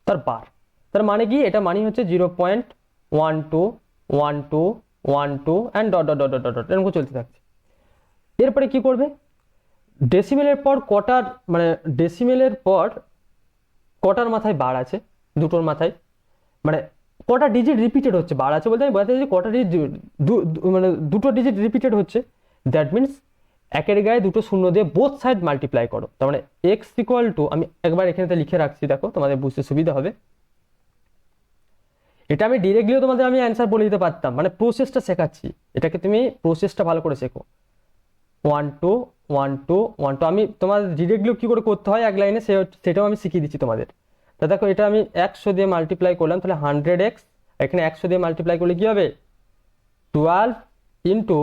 তার বার। তার মানে কি, এটা মানে হচ্ছে 0.12 and dot dot dot dot dot এরকম চলতে থাকছে। এরপরে কি করবে, ডেসিমেলের পর কটার, মানে ডেসিমেলের পর কটার মাথায় বার আছে, দুটোর মাথায়, মানে কটা ডিজিট রিপিটেড হচ্ছে। বার আছে বলতে আমি বোঝাতে চাইছি কটা ডিজিট, মানে দুটো ডিজিট রিপিটেড হচ্ছে, দ্যাট মিনস একের গায়ে দুটো শূন্য দিয়ে বোথ সাইড মাল্টিপ্লাই করো। তার মানে এক্স ইকুয়াল টু, আমি একবার এখানে লিখে রাখছি, দেখো তোমাদের বুঝতে সুবিধা হবে। এটা আমি ডিরেক্টলিও তোমাদের আমি অ্যান্সার বলে দিতে পারতাম, মানে প্রসেসটা শেখাচ্ছি, এটাকে তুমি প্রসেসটা ভালো করে শেখো। 1 2 আমি তোমাদের ডিরেক্টলিও কি করে করতে হয় এক লাইনে সেটাও আমি শিখিয়ে দিচ্ছি তোমাদের। তা দেখো এটা আমি 100 দিয়ে মাল্টিপ্লাই করলাম, তাহলে 100x, এখানে 100 দিয়ে মাল্টিপ্লাই করলে কি হবে, 12 ইন্টু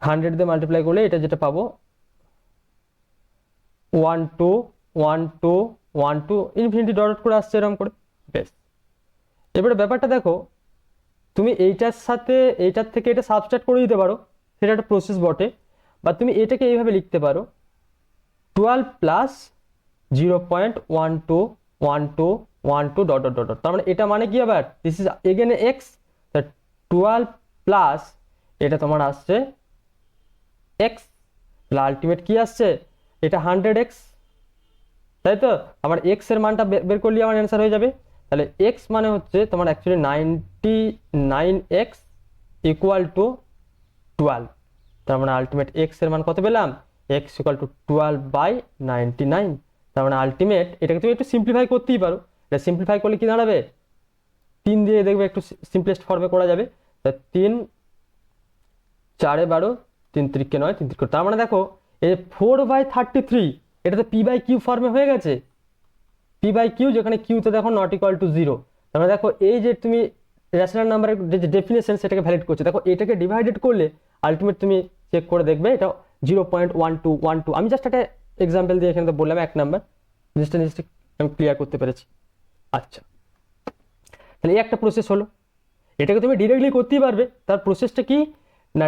100 দিয়ে মাল্টিপ্লাই করলে এটা যেটা পাবো 1 2 1 2 1 2 ইনফিনিটি ডট করে আসছে এরকম করে। বেশ, এবারে ব্যাপারটা দেখো, তুমি এইটার সাথে এইটার থেকে এটা সাবস্ট্রাক্ট করে দিতে পারো, সেটা একটা প্রসেস বটে। বা তুমি এটাকে এইভাবে লিখতে পারো 12 plus 0.1212 dot dot dot dot. তার মানে এটা মানে কি আবার this is again x, 12 plus এটা তোমার আসছে এক্স, তাহলে আলটিমেট কি আসছে এটা 100x, তাই তো? আমার এক্স এর মানটা বের করলে আমার অ্যান্সার হয়ে যাবে। তাহলে এক্স মানে হচ্ছে তোমার অ্যাকচুয়ালি 99x ইকুয়াল টু 12। তার মানে আলটিমেট এক্স এর মান কত পেলাম, এক্স ইকুয়াল টু 12/99। তার মানে আলটিমেট এটাকে তুমি একটু সিম্পলিফাই করতেই পারো। এটা সিম্পলিফাই করলে কি দাঁড়াবে, 3 দিয়ে দেখবে একটু সিম্পলেস্ট ফর্মে করা যাবে। 3 4 12, 3 3 9, 3 3। তার মানে দেখো এই 4/33 এটা তো p/q ফর্মে হয়ে গেছে। p/q যেখানে q তে দেখো নট ইকুয়াল টু 0। তার মানে দেখো এই যে তুমি রেশনাল নাম্বারের যে ডেফিনেশন সেটাকে ভ্যালিড করছে। দেখো এটাকে ডিভাইডেড করলে আলটিমেট তুমি চেক করে দেখবে এটা 0.1212। আমি জাস্ট একটা এক্সাম্পল দিয়ে এখানে বললাম 1 নাম্বার, জিনিসটা আমি ক্লিয়ার করতে পেরেছি। আচ্ছা, তাহলে এই একটা প্রসেস হলো, এটাকে তুমি ডিরেক্টলি করতেই পারবে। তার প্রসেসটা কি না,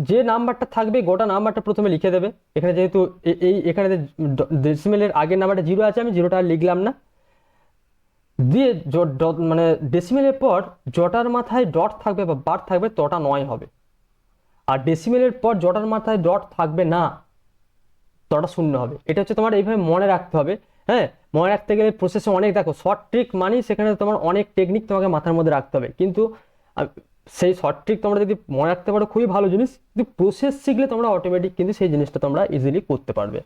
যে নাম্বারটা থাকবে গোটা নাম্বারটা প্রথমে লিখে দেবে। এখানে যেহেতু এখানে ডেসিমেলের আগের নাম্বারটা 0 আছে, আমি 0টা আর লিখলাম না। দিয়ে মানে ডেসিমেলের পর জটার মাথায় ডট থাকবে বা বার থাকবে তটা 9 হবে। আর ডেসিমেলের পর জটার মাথায় ডট থাকবে না তটা 0 হবে। এটা হচ্ছে তোমার এইভাবে মনে রাখতে হবে। হ্যাঁ, মনে রাখতে গেলে প্রসেসে অনেক, দেখো শর্ট ট্রিক মানেই সেখানে তোমার অনেক টেকনিক তোমাকে মাথার মধ্যে রাখতে হবে। কিন্তু সেই শর্ট ট্রিক তোমরা যদি মনে রাখতে পারো খুবই ভালো জিনিস, কিন্তু প্রসেস শিখলে তোমরা অটোমেটিক কিন্তু সেই জিনিসটা তোমরা ইজিলি করতে পারবে।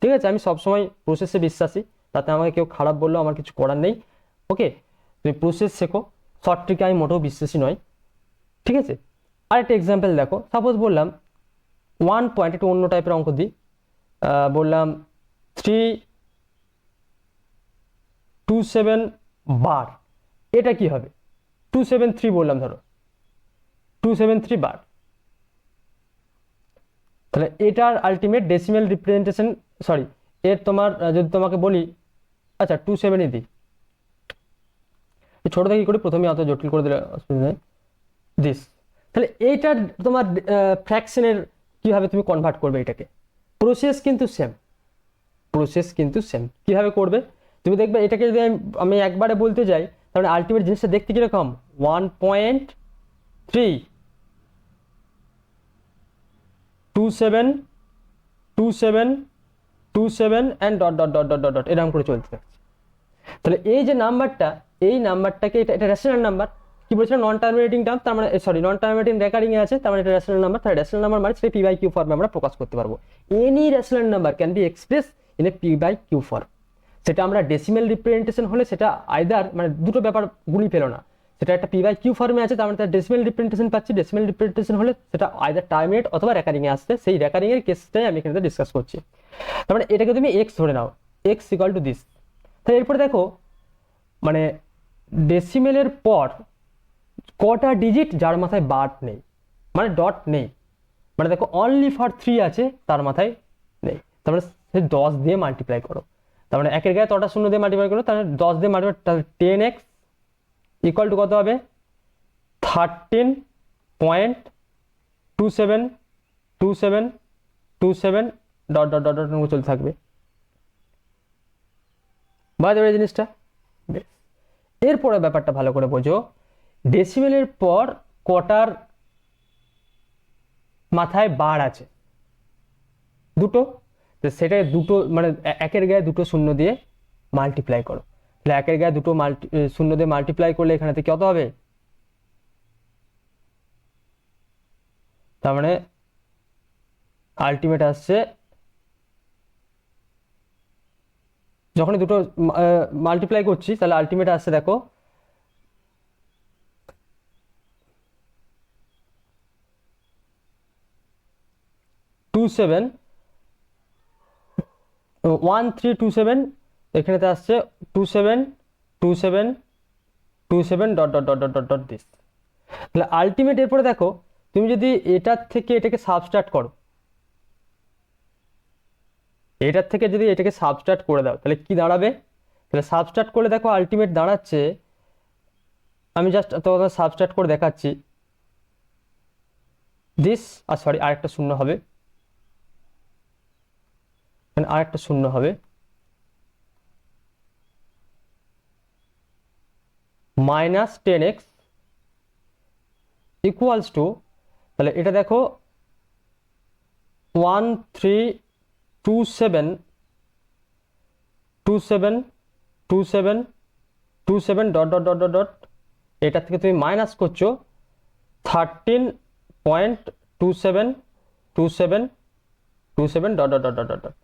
ঠিক আছে, আমি সবসময় প্রসেসে বিশ্বাসী, তাতে আমাকে কেউ খারাপ বললেও আমার কিছু করার নেই। ওকে, তুমি প্রসেস শেখো, শর্ট ট্রিকে আমি মোটেও বিশ্বাসী নয়। ঠিক আছে, আরেকটা এক্সাম্পল দেখো, সাপোজ বললাম 1 পয়েন্ট, একটু অন্য টাইপের অঙ্ক দিই, বললাম 327 বার, এটা কি হবে 273 বললাম, ধরো 273 বার। তাহলে এটার আলটিমেট ডেসিমেল রিপ্রেজেন্টেশন, সরি এর তোমার যদি তোমাকে বলি, আচ্ছা 27ই দিই, ছোট থেকে করে প্রথমে অত জটিল করে দিলে অসুবিধা নেই, দিস। তাহলে এইটার তোমার ফ্র্যাকশনের কিভাবে তুমি কনভার্ট করবে এটাকে, প্রসেস কিন্তু সেম, প্রসেস কিন্তু সেম। কিভাবে করবে তুমি দেখবে, এটাকে যদি আমি একবারে বলতে যাই তাহলে আলটিমেট জিনিসটা দেখতে কিরকম, 1.3 27 27 27 and dot dot dot dot dot dot এরকম করে চলতে থাকছে। তাহলে এই যে নাম্বারটা, এই নাম্বারটাকে এটা রেশনাল নাম্বার, কি বলছিলাম নন টার্মিনেটিং টার্ম, তার মানে সরি নন টার্মিনেটিং রেকারিং এ আছে, তার মানে এটা রেশনাল নাম্বার। তাহলে রেশনাল নাম্বার মানে সেটা p/q ফর্মে আমরা প্রকাশ করতে পারবো। Any rational number can be express in a p/q form. সেটা আমরা ডেসিমেল রিপ্রেজেন্টেশন হলে সেটা আইদার, মানে দুটো ব্যাপার গুলি ফেলো না, সেটা একটা p/q ফর্মে আছে, তার মানে তার ডেসিমেল রিপ্রেজেন্টেশন পাচ্ছি। ডেসিমেল রিপ্রেজেন্টেশন হলে সেটা আইদার টার্মিনেট অথবা রেকারিং এ আসছে, সেই রেকারিং এর কেসটাই আমি এখানে ডিসকাস করছি। তার মানে এটাকে তুমি x ধরে নাও, x ইকুয়াল টু দিস। তাহলে এরপরে দেখো, মানে ডেসিমেলের পর কটা ডিজিট যার মাথায় বার নেই, মানে ডট নেই, মানে দেখো অনলি ফর 3 আছে তার মাথায় নেই। তার মানে সে 10 দিয়ে মাল্টিপ্লাই করো, তার মানে একের গায়ে তটা শূন্য দিয়ে মাল্টিপ্লাই করো, তাহলে 10 দিয়ে মাল্টিপ্লাই, তাহলে 10x ইকুয়াল টু কত হবে, 13.272727 ডট ডট ডট ডট চলতে থাকবে। বুঝতে পারবে জিনিসটা? এরপরে ব্যাপারটা ভালো করে বোঝো, ডেসিমেলের পর কটার মাথায় বার আছে, দুটো। তো সেটা দুটো, মানে একের গায়ে দুটো শূন্য দিয়ে মাল্টিপ্লাই করো, তাহলে একের গায়ে দুটো শূন্য দিয়ে মাল্টিপ্লাই করলে এখানে থেকে কত হবে, তার মানে আলটিমেট আসছে, যখন দুটো মাল্টিপ্লাই করছি তাহলে আলটিমেট আসছে দেখো 1327, এখানেতে আসছে 272727 dot dot dot dot dot dot this. তাহলে আলটিমেট এরপরে দেখো, তুমি যদি এটার থেকে এটাকে সাবস্ট্রাক্ট করো, এটার থেকে যদি এটাকে সাবস্ট্রাক্ট করে দাও তাহলে কি দাঁড়াবে, তাহলে সাবস্ট্রাক্ট করলে দেখো আলটিমেট দাঁড়াচ্ছে, আমি জাস্ট তোমাকে সাবস্ট্রাক্ট করে দেখাচ্ছি, দিস সরি আরেকটা শূন্য হবে, আরেকটা শূন্য হবে, মাইনাস 10x ইকুয়ালস টু, তাহলে এটা দেখো 1327272727 dot dot dot dot dot, এটা থেকে তুমি মাইনাস করছো 13.272727 dot dot dot dot dot.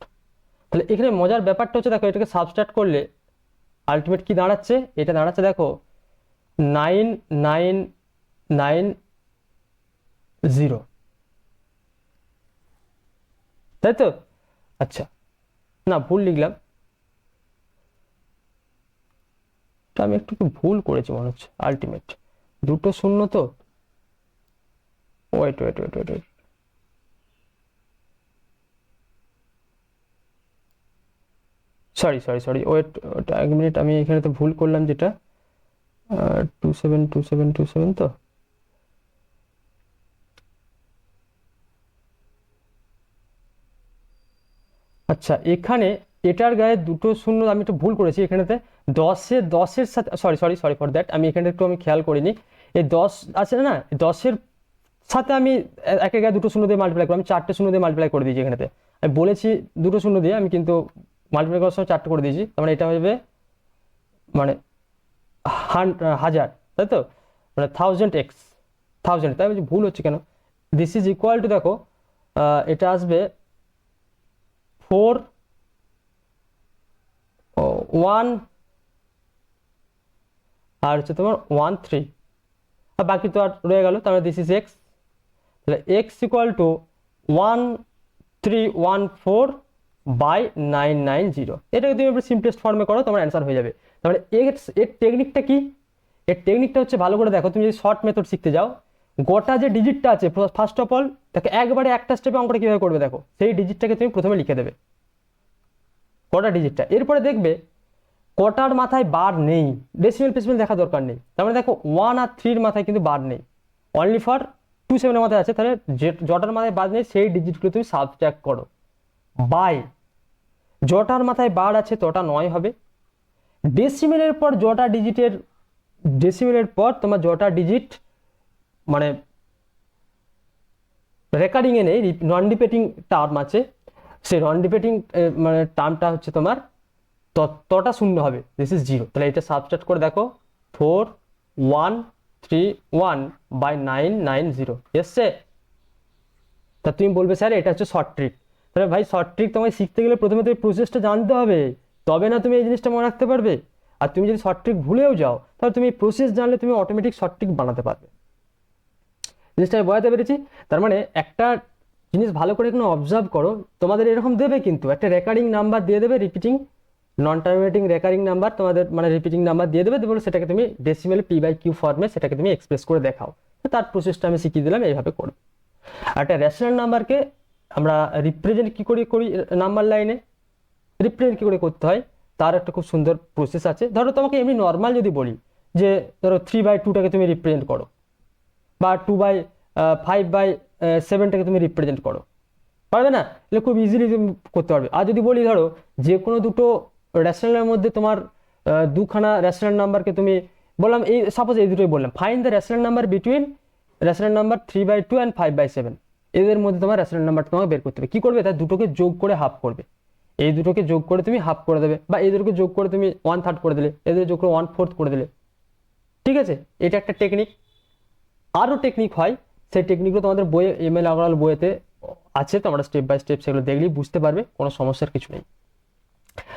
তাহলে এখানে মজার ব্যাপারটা হচ্ছে দেখো এটাকে সাবস্ট্রাক্ট করলে আলটিমেট কি দাঁড়াচ্ছে, এটা দাঁড়াচ্ছে দেখো 9990, তাই তো? আচ্ছা না ভুল লিখলাম, আমি একটু ভুল করেছি মনে হচ্ছে, আলটিমেট দুটো শূন্য তো, wait wait wait wait wait, sorry sorry sorry wait, এক মিনিট, আমি এখানে তো ভুল করলাম, যেটা 272727 তো, আচ্ছা এখানে এটার গায়ে দুটো শূন্য আমি একটু ভুল করেছি, এখানেতে দশের সাথে, sorry sorry sorry for that, আমি এখানে একটু আমি খেয়াল করিনি, এই 10 আছে না, 10-এর সাথে আমি একের গায়ে দুটো শূন্য দিয়ে মাল্টিপ্লাই করি, আমি 4টে শূন্য দিয়ে মাল্টিপ্লাই করে দিয়েছি এখানেতে, আমি বলেছি দুটো শূন্য দিয়ে, আমি কিন্তু মাল্টিপ্লাই করার সময় 4টে করে দিয়েছি, তার মানে এটা হবে মানে 1000, তাই তো, মানে 1000x, তাই বলছি ভুল হচ্ছে কেন, দিস ইজ ইকুয়াল টু দেখো এটা আসবে 4 1 আর হচ্ছে তোমার 1 3, আর বাকি তো আর রয়ে গেল, তাহলে দিস ইজ এক্স, তাহলে এক্স ইকুয়াল টু 1314/990, এটাকে তুমি একটু সিম্পলেস্ট ফর্মে করো, তোমার অ্যান্সার হয়ে যাবে। তাহলে এর টেকনিকটা কি, এর টেকনিকটা হচ্ছে ভালো করে দেখো, তুমি যদি শর্ট মেথড শিখতে যাও, গোটা যে ডিজিটটা আছে ফার্স্ট অফ অল দেখো, একবারে একটা স্টেপে অঙ্কটা কীভাবে করবে দেখো, সেই ডিজিটটাকে তুমি প্রথমে লিখে দেবে, গোটা ডিজিটটা, এরপরে দেখবে কটার মাথায় বার নেই, ডেসিমেল ফেসিমেল দেখা দরকার নেই, তার মানে দেখো 1 আর 3-র মাথায় কিন্তু বার নেই, অনলি ফর 27-এর মাথায় আছে, তাহলে জটার মাথায় বার নেই সেই ডিজিটগুলো তুমি সাবট্র্যাক্ট করো বাই, জটার মাথায় বার আছে তটা 9 হবে, ডেসিমেলের পর ডেসিমেলের পর তোমার জটা ডিজিট মানে রেকারিং এ নেই, নন রিপিটিং টার্ম আছে, সেই নন রিপিটিং মানে টার্মটা হচ্ছে তোমার ততটা শূন্য হবে, দিস ইজ 0, তাহলে এটা সাবস্ট্রাক্ট করে দেখো 4131/990 এসছে, তা তুমি বলবে স্যার এটা হচ্ছে শর্ট ট্রিক, তাহলে ভাই শর্ট ট্রিক তোমায় শিখতে গেলে প্রথমে তুমি প্রসেসটা জানতে হবে, তবে না তুমি এই জিনিসটা মনে রাখতে পারবে, আর তুমি যদি শর্ট ট্রিক ভুলেও যাও তাহলে তুমি প্রসেস জানলে তুমি অটোমেটিক শর্ট ট্রিক বানাতে পারবে, জিনিসটা আমি বোঝাতে পেরেছি? তার মানে একটা জিনিস ভালো করে এখানে অবজার্ভ করো, তোমাদের এরকম দেবে কিন্তু একটা রেকারিং নাম্বার দিয়ে দেবে, রিপিটিং নন টার্মিনেটিং রেকারিং নাম্বার তোমাদের মানে রিপিটিং নাম্বার দিয়ে দেবে, বলে সেটাকে তুমি ডেসিমেল p/q ফর্মে সেটাকে তুমি এক্সপ্রেস করে দেখাও, তার প্রসেসটা আমি শিখিয়ে দিলাম, এইভাবে করো। আর একটা রেশনাল নাম্বারকে আমরা রিপ্রেজেন্ট কি করে করি, নাম্বার লাইনে রিপ্রেজেন্ট কি করে করতে হয় তার একটা খুব সুন্দর প্রসেস আছে। ধরো তোমাকে এমনি নর্মাল যদি বলি যে ধরো 3/2টাকে তুমি রিপ্রেজেন্ট করো, বা 2/5/7টাকে তুমি রিপ্রেজেন্ট করো, পারবে না? এগুলো খুব ইজিলি তুমি করতে পারবে। আর যদি বলি ধরো যে কোনো দুটো রেশনালের মধ্যে তোমার দুখানা রেশনাল নাম্বারকে তুমি বললাম, এই সাপোজ এই দুটোই বললাম, find the rational number between rational number 3/2 and 5/7, এদের মধ্যে তোমার রেশনাল নাম্বারটা তোমাকে বের করতে হবে। কি করবে? তার দুটোকে যোগ করে হাফ করবে, এই দুটোকে যোগ করে তুমি হাফ করে দেবে, বা এই দুটোকে যোগ করে তুমি 1/3 করে দিলে, এদের যোগ করে 1/4 করে দিলে, ঠিক আছে? এটা একটা টেকনিক। আরও টেকনিক হয়, সেই টেকনিকগুলো তোমাদের বইয়ে এমএল আগরওয়াল বইয়েতে আছে, তোমরা স্টেপ বাই স্টেপ সেগুলো দেখলেই বুঝতে পারবে, কোনো সমস্যার কিছু নেই।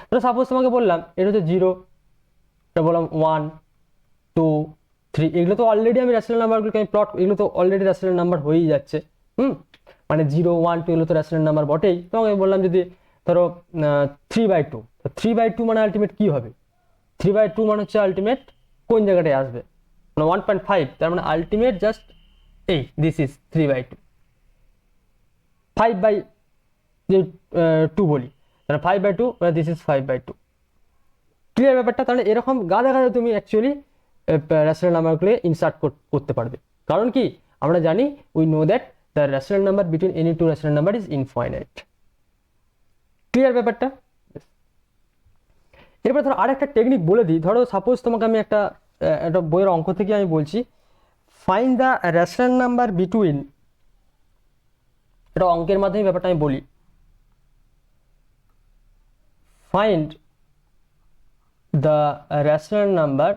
তো সাপোজ তোমাকে বললাম এটা হচ্ছে 0, এটা বললাম 1 2 3, এগুলো তো অলরেডি আমি রেশনাল নাম্বারগুলোকে আমি প্লট, এগুলো তো অলরেডি রেশনাল নাম্বার হয়েই যাচ্ছে, মানে 0 1 2 এগুলো তো রেশনাল নাম্বার বটেই। তোমাকে বললাম যদি ধরো 3/2, 3/2 মানে আলটিমেট কি হবে? 3/2 মানে হচ্ছে আলটিমেট কোন জায়গাটায় আসবে, মানে 1.5, তার মানে আলটিমেট জাস্ট এই দিস ইজ 3/2, 5/2 বলি, তাহলে 5/2 মানে দিস ইজ 5/2। ক্লিয়ার ব্যাপারটা? তাহলে এরকম গাদা গাদা তুমি অ্যাকচুয়ালি রেশনাল নাম্বারগুলো ইনসার্ট করতে পারবে। কারণ কি আমরা জানি we know that the rational number between any two rational number is infinite. Clear ব্যাপারটা? এরপর ধরো আরেকটা টেকনিক বলে দিই। ধরো সাপোজ তোমাকে আমি একটা বইয়ের অঙ্ক থেকে আমি বলছি, find the rational number between, এটা অঙ্কের মাধ্যমে ব্যাপারটা আমি বলি, find the rational number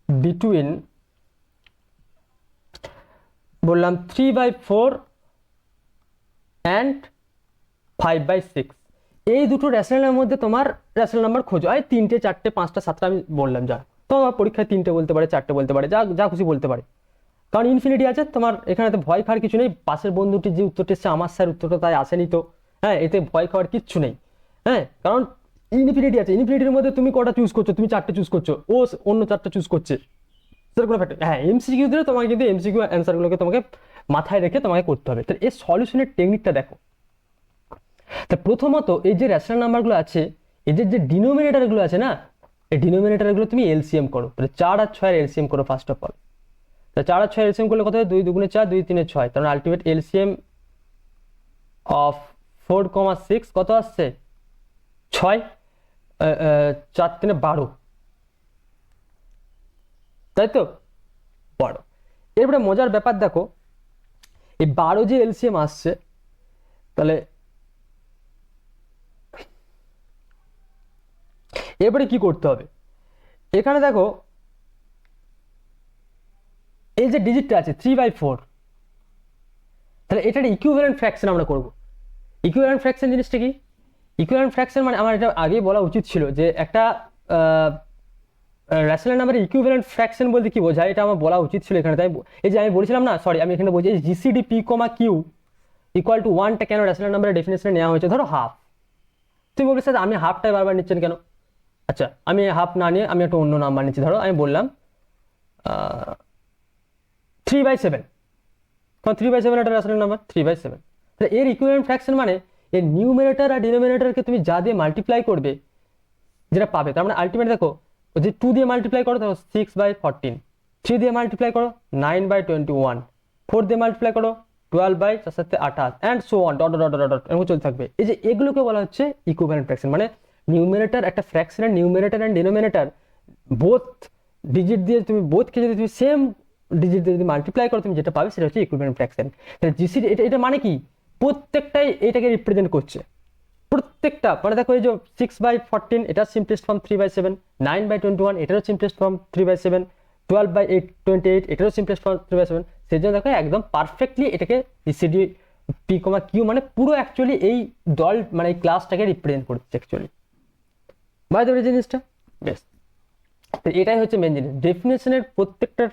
between বললাম 3/4 অ্যান্ড 5/6। এই দুটো রেশনালের মধ্যে তোমার রেশনাল নাম্বার খোঁজো। এই 3টে 4টে 5টা 7টা আমি বললাম, যা তোমার পরীক্ষায় 3টে বলতে পারে, 4টে বলতে পারে, যা যা খুশি বলতে পারে, কারণ ইনফিনিটি আছে। তোমার এখানে তো ভয় খাওয়ার কিছু নেই। পাশের বন্ধুটির যে উত্তরটা এসছে আমার স্যার উত্তরটা তাই আসেনি তো, হ্যাঁ, এতে ভয় খাওয়ার কিচ্ছু নেই। হ্যাঁ, কারণ ইনফিনিটি আছে। ইনফিনিটির মধ্যে তুমি কটা চুজ করছো? তুমি 4টে চুজ করছো, ও অন্য 4টা চুজ করছে, সেটা কোনো ফ্যাক্টর। হ্যাঁ, এমসিকিউ দিলে তোমাকে কিন্তু এমসিকিউ অ্যান্সারগুলোকে তোমাকে মাথায় রেখে তোমাকে করতে হবে। তাহলে এর সলিউশনের টেকনিকটা দেখো। তা প্রথমত এই যে রেশনাল নাম্বারগুলো আছে, এদের যে ডিনোমিনেটরগুলো আছে না, এই ডিনোমিনেটরগুলো তুমি এলসিএম করো। তাহলে 4 আর 6 এর এলসিএম করো ফার্স্ট অফ অল। তাহলে 4 আর 6 এলসিএম করলে কত হয়? 2 2 4, 2 3 6। তাহলে আলটিমেট এলসিএম অফ 4,6 কত আসছে? 6। 4 3 12, তাই তো? 12। এরপরে মজার ব্যাপার দেখো, এই 12 যে এলসিএম আসছে, তাহলে এরপরে কি করতে হবে? এখানে দেখো এই যে ডিজিটটা আছে 3/4, তাহলে এটার ইকুইভ্যালেন্ট ফ্র্যাকশন আমরা করব। ইকুইভ্যালেন্ট ফ্র্যাকশন জিনিসটা কি? ইকুইভ্যালেন্ট ফ্র্যাকশন মানে আমার এটা আগেই বলা উচিত ছিল যে একটা রেশনাল নাম্বারের ইকুইভ্যালেন্ট ফ্র্যাকশন বলতে কি বোঝায়, এটা আমার বলা উচিত ছিল এখানে। তাই এই যে আমি বলেছিলাম না, সরি, আমি এখানে বলছি GCD p comma q equal to 1টা কেন রেশনাল নাম্বারের ডেফিনেশনে নেওয়া হয়েছে? ধরো হাফ, তুমি বলবে স্যার আমি হাফটাই বারবার নিচ্ছেন কেন? আচ্ছা, আমি হাফ না নিয়ে আমি একটা অন্য নাম্বার নিচ্ছি। ধরো আমি বললাম 3/7, কারণ 3/7 একটা রেশনাল নাম্বার, 3/7। তাহলে এর ইকুইভ্যালেন্ট ফ্র্যাকশন মানে এর নিউমারেটর আর ডিনোমিনেটরকে তুমি যা দিয়ে মাল্টিপ্লাই করবে যেটা পাবে। তার মানে আলটিমেট দেখো, যে 2 দিয়ে মাল্টিপ্লাই করো দেখো 6/14, 3 দিয়ে মাল্টিপ্লাই করো 9/21, 4 দিয়ে মাল্টিপ্লাই করো 12/28 and so on, dot dot dot dot এরকম চলতে থাকবে। এই যে এগুলোকে বলা হচ্ছে ইকুইভ্যালেন্ট ফ্র্যাকশন। মানে নিউমারেটর, একটা ফ্র্যাকশনের numerator and denominator both digit দিয়ে তুমি বোথকে যদি তুমি সেম ডিজিট দিয়ে যদি মাল্টিপ্লাই করো, তুমি যেটা পাবে সেটা হচ্ছে ইকুইভ্যালেন্ট ফ্র্যাকশন। তাহলে জিসিডি এটা মানে কি? প্রত্যেকটাই এটাকে রিপ্রেজেন্ট করছে, প্রত্যেকটা। মানে দেখো এই যে 6/14 এটা সিম্পলেস্ট ফর্ম 3/7, 9/21 এটারও সিম্পলেস্ট ফর্ম 3/7, 12/28 এটারও সিম্পলেস্ট ফর্ম 3/7। সেই জন্য দেখো একদম পারফেক্টলি এটাকে জিসিডি পি কমা কিউ মানে পুরো অ্যাকচুয়ালি এই দল মানে এই ক্লাসটাকে রিপ্রেজেন্ট করছে অ্যাকচুয়ালি। বুঝতে পারছো জিনিসটা? বেশ, তো এটাই হচ্ছে মেন জিনিস। ডেফিনেশনের প্রত্যেকটা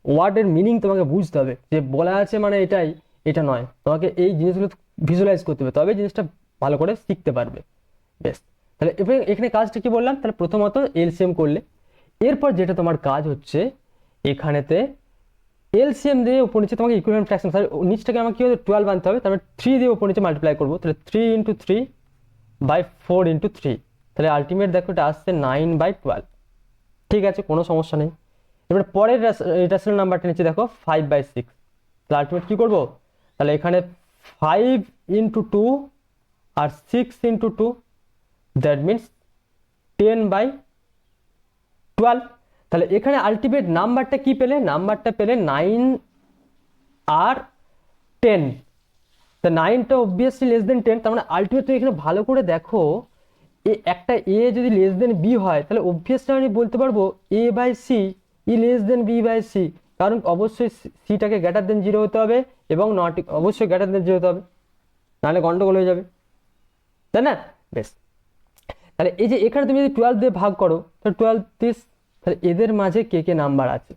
ওয়ার্ডের মিনিং তোমাকে বুঝতে হবে, যে বলা আছে মানে এটাই, এটা নয়। তোমাকে এই জিনিসগুলো ভিজুয়ালাইজ করতে হবে, তবে জিনিসটা ভালো করে শিখতে পারবে। বেশ, তাহলে এখানে কাজটা কি বললাম? তাহলে প্রথমত এলসিএম করলে, এরপর যেটা তোমার কাজ হচ্ছে এখানেতে এলসিএম দিয়ে উপর নিচে তোমাকে ইকুইভ্যালেন্ট ফ্র্যাকশন, তাহলে নিচটাকে আমাকে কি হবে? 12 আনতে হবে। তাহলে 3 দিয়ে উপর নিচে মাল্টিপ্লাই করবো, তাহলে 3 × 3/4 × 3, তাহলে আলটিমেট দেখো এটা আসছে 9/12। ঠিক আছে, কোনো সমস্যা নেই। এবার পরের রেশনাল নাম্বারটা নিচে দেখো 5/6, তাহলে আলটিমেট কি করবো? তাহলে এখানে 5 × 2 আর 6 × 2, দ্যাট মিনস 10/12। তাহলে এখানে আলটিমেট নাম্বারটা কি পেলে? নাম্বারটা পেলে 9 আর 10। তা 9টা অবভিয়াসলি লেস দেন 10, তার মানে আলটিমেট তুমি এখানে ভালো করে দেখো, একটা এ যদি লেস দেন বি হয়, তাহলে অবভিয়াসলি আমি বলতে পারবো a/c ই লেস দেন b/c, কারণ অবশ্যই সিটাকে গ্রেটার দেন 0 হতে হবে এবং নট অবশ্যই গ্রেটার দেন 0 হতে হবে, নাহলে গন্ডগোল হয়ে যাবে, তাই না? বেশ, তাহলে এই যে এখানে তুমি যদি 12 দিয়ে ভাগ করো, তাহলে 12 30, তাহলে এদের মাঝে কে কে নাম্বার আছে,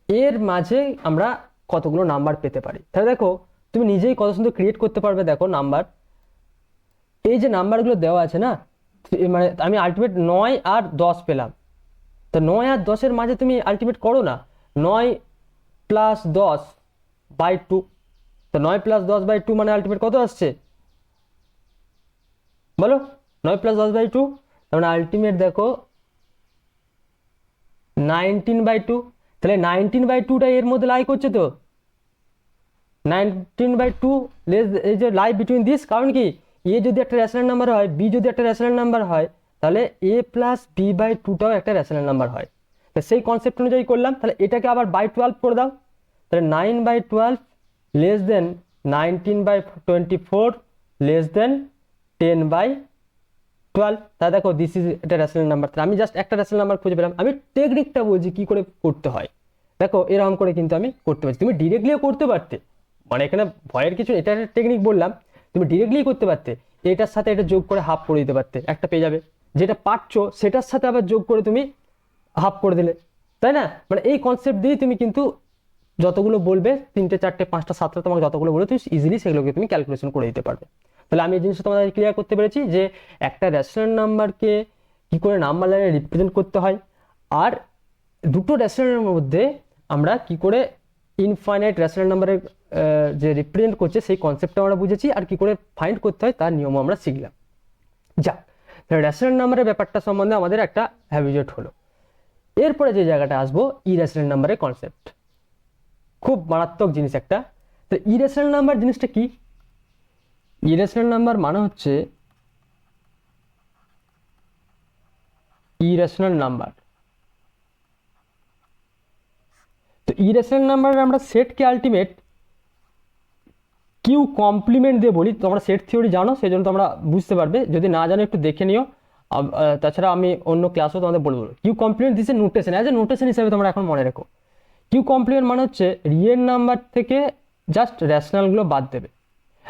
এর মাঝে আমরা কতগুলো নাম্বার পেতে পারি। তাহলে দেখো তুমি নিজেই কত সুন্দর ক্রিয়েট করতে পারবে। দেখো নাম্বার, এই যে নাম্বারগুলো দেওয়া আছে না, মানে আমি আলটিমেট 9 আর 10 পেলাম, তো 9 আর 10-এর মাঝে তুমি আলটিমেট করো না, 9 + 10/2। তো 9 + 10/2 মানে আলটিমেট কত আসছে বলো? 9 + 10/2 তার মানে আলটিমেট দেখো 19/2। তাহলে 19/2টা এর মধ্যে লাই করছে তো, 19/2 এই যে লাই বিটুইন দিস। কারণ কি, এ যদি একটা রেশনাল নাম্বার হয়, বি যদি একটা রেশনাল নাম্বার হয়, তাহলে a+b/2টাও একটা রেশনাল নাম্বার হয়। তো সেই কনসেপ্ট অনুযায়ী করলাম। তাহলে এটাকে আবার /12 করে দাও। তাহলে 9/12 লেস দেন 19/24 লেস দেন 10/12। তাহলে দেখো দিস ইজ একটা রেশনাল নাম্বার। তাহলে আমি জাস্ট একটা রেশনাল নাম্বার খুঁজে পেলাম। আমি টেকনিকটা বলছি কি করে করতে হয়। দেখো এরকম করে কিন্তু আমি করতে পারছি। তুমি ডিরেক্টলিও করতে পারতে, মানে এখানে ভয়ের কিছু, এটা একটা টেকনিক বললাম, তুমি ডিরেক্টলি করতে পারতে। এটার সাথে এটা যোগ করে হাফ করে দিতে পারতে, একটা পেয়ে যাবে। যেটা পাচ্ছো সেটার সাথে আবার যোগ করে তুমি হাফ করে দিলে, তাই না? মানে এই কনসেপ্ট দিয়ে তুমি কিন্তু যতগুলো বলবে, 3টে 4টে 5টা 7টা, তোমাকে যতগুলো বলবে তুমি ইজিলি সেগুলোকে তুমি ক্যালকুলেশন করে দিতে পারবে। তাহলে আমি এই জিনিসটা তোমাদের ক্লিয়ার করতে পেরেছি যে একটা রেশনাল নাম্বারকে কি করে নাম্বার লাইনে রিপ্রেজেন্ট করতে হয়, আর দুটো রেশনালের মধ্যে আমরা কি করে ইনফাইনাইট রেশনাল নাম্বারের যে রিপ্রেজেন্ট করছে সেই কনসেপ্টটা আমরা বুঝেছি, আর কি করে ফাইন্ড করতে হয় তার নিয়ম আমরা শিখলাম। যাক, রেশনাল নাম্বারের ব্যাপারটা সম্বন্ধে আমাদের একটা হ্যাবিচুয়েট হলো। এরপরে যে জায়গাটা আসবো, ইরেশনাল নাম্বারের কনসেপ্ট। খুব মারাত্মক জিনিস একটা। তো ইরেশনাল নাম্বার জিনিসটা কি? ইরেশনাল নাম্বার মানে হচ্ছে ইরেশনাল নাম্বার। তো ইরেশনাল নাম্বারের আমরা সেটকে আলটিমেট কিউ কমপ্লিমেন্ট দিয়ে বলি। তোমরা সেট থিওরি জানো, সেই জন্য তোমরা বুঝতে পারবে। যদি না জানো একটু দেখে নিও। তাছাড়া আমি অন্য ক্লাসও তোমাদের বলবো। Q complement this a notation, as a notation হিসেবে তোমরা এখন মনে রেখো। কিউ কমপ্লিমেন্ট মানে হচ্ছে রিয়েল নাম্বার থেকে জাস্ট রেশনালগুলো বাদ দেবে।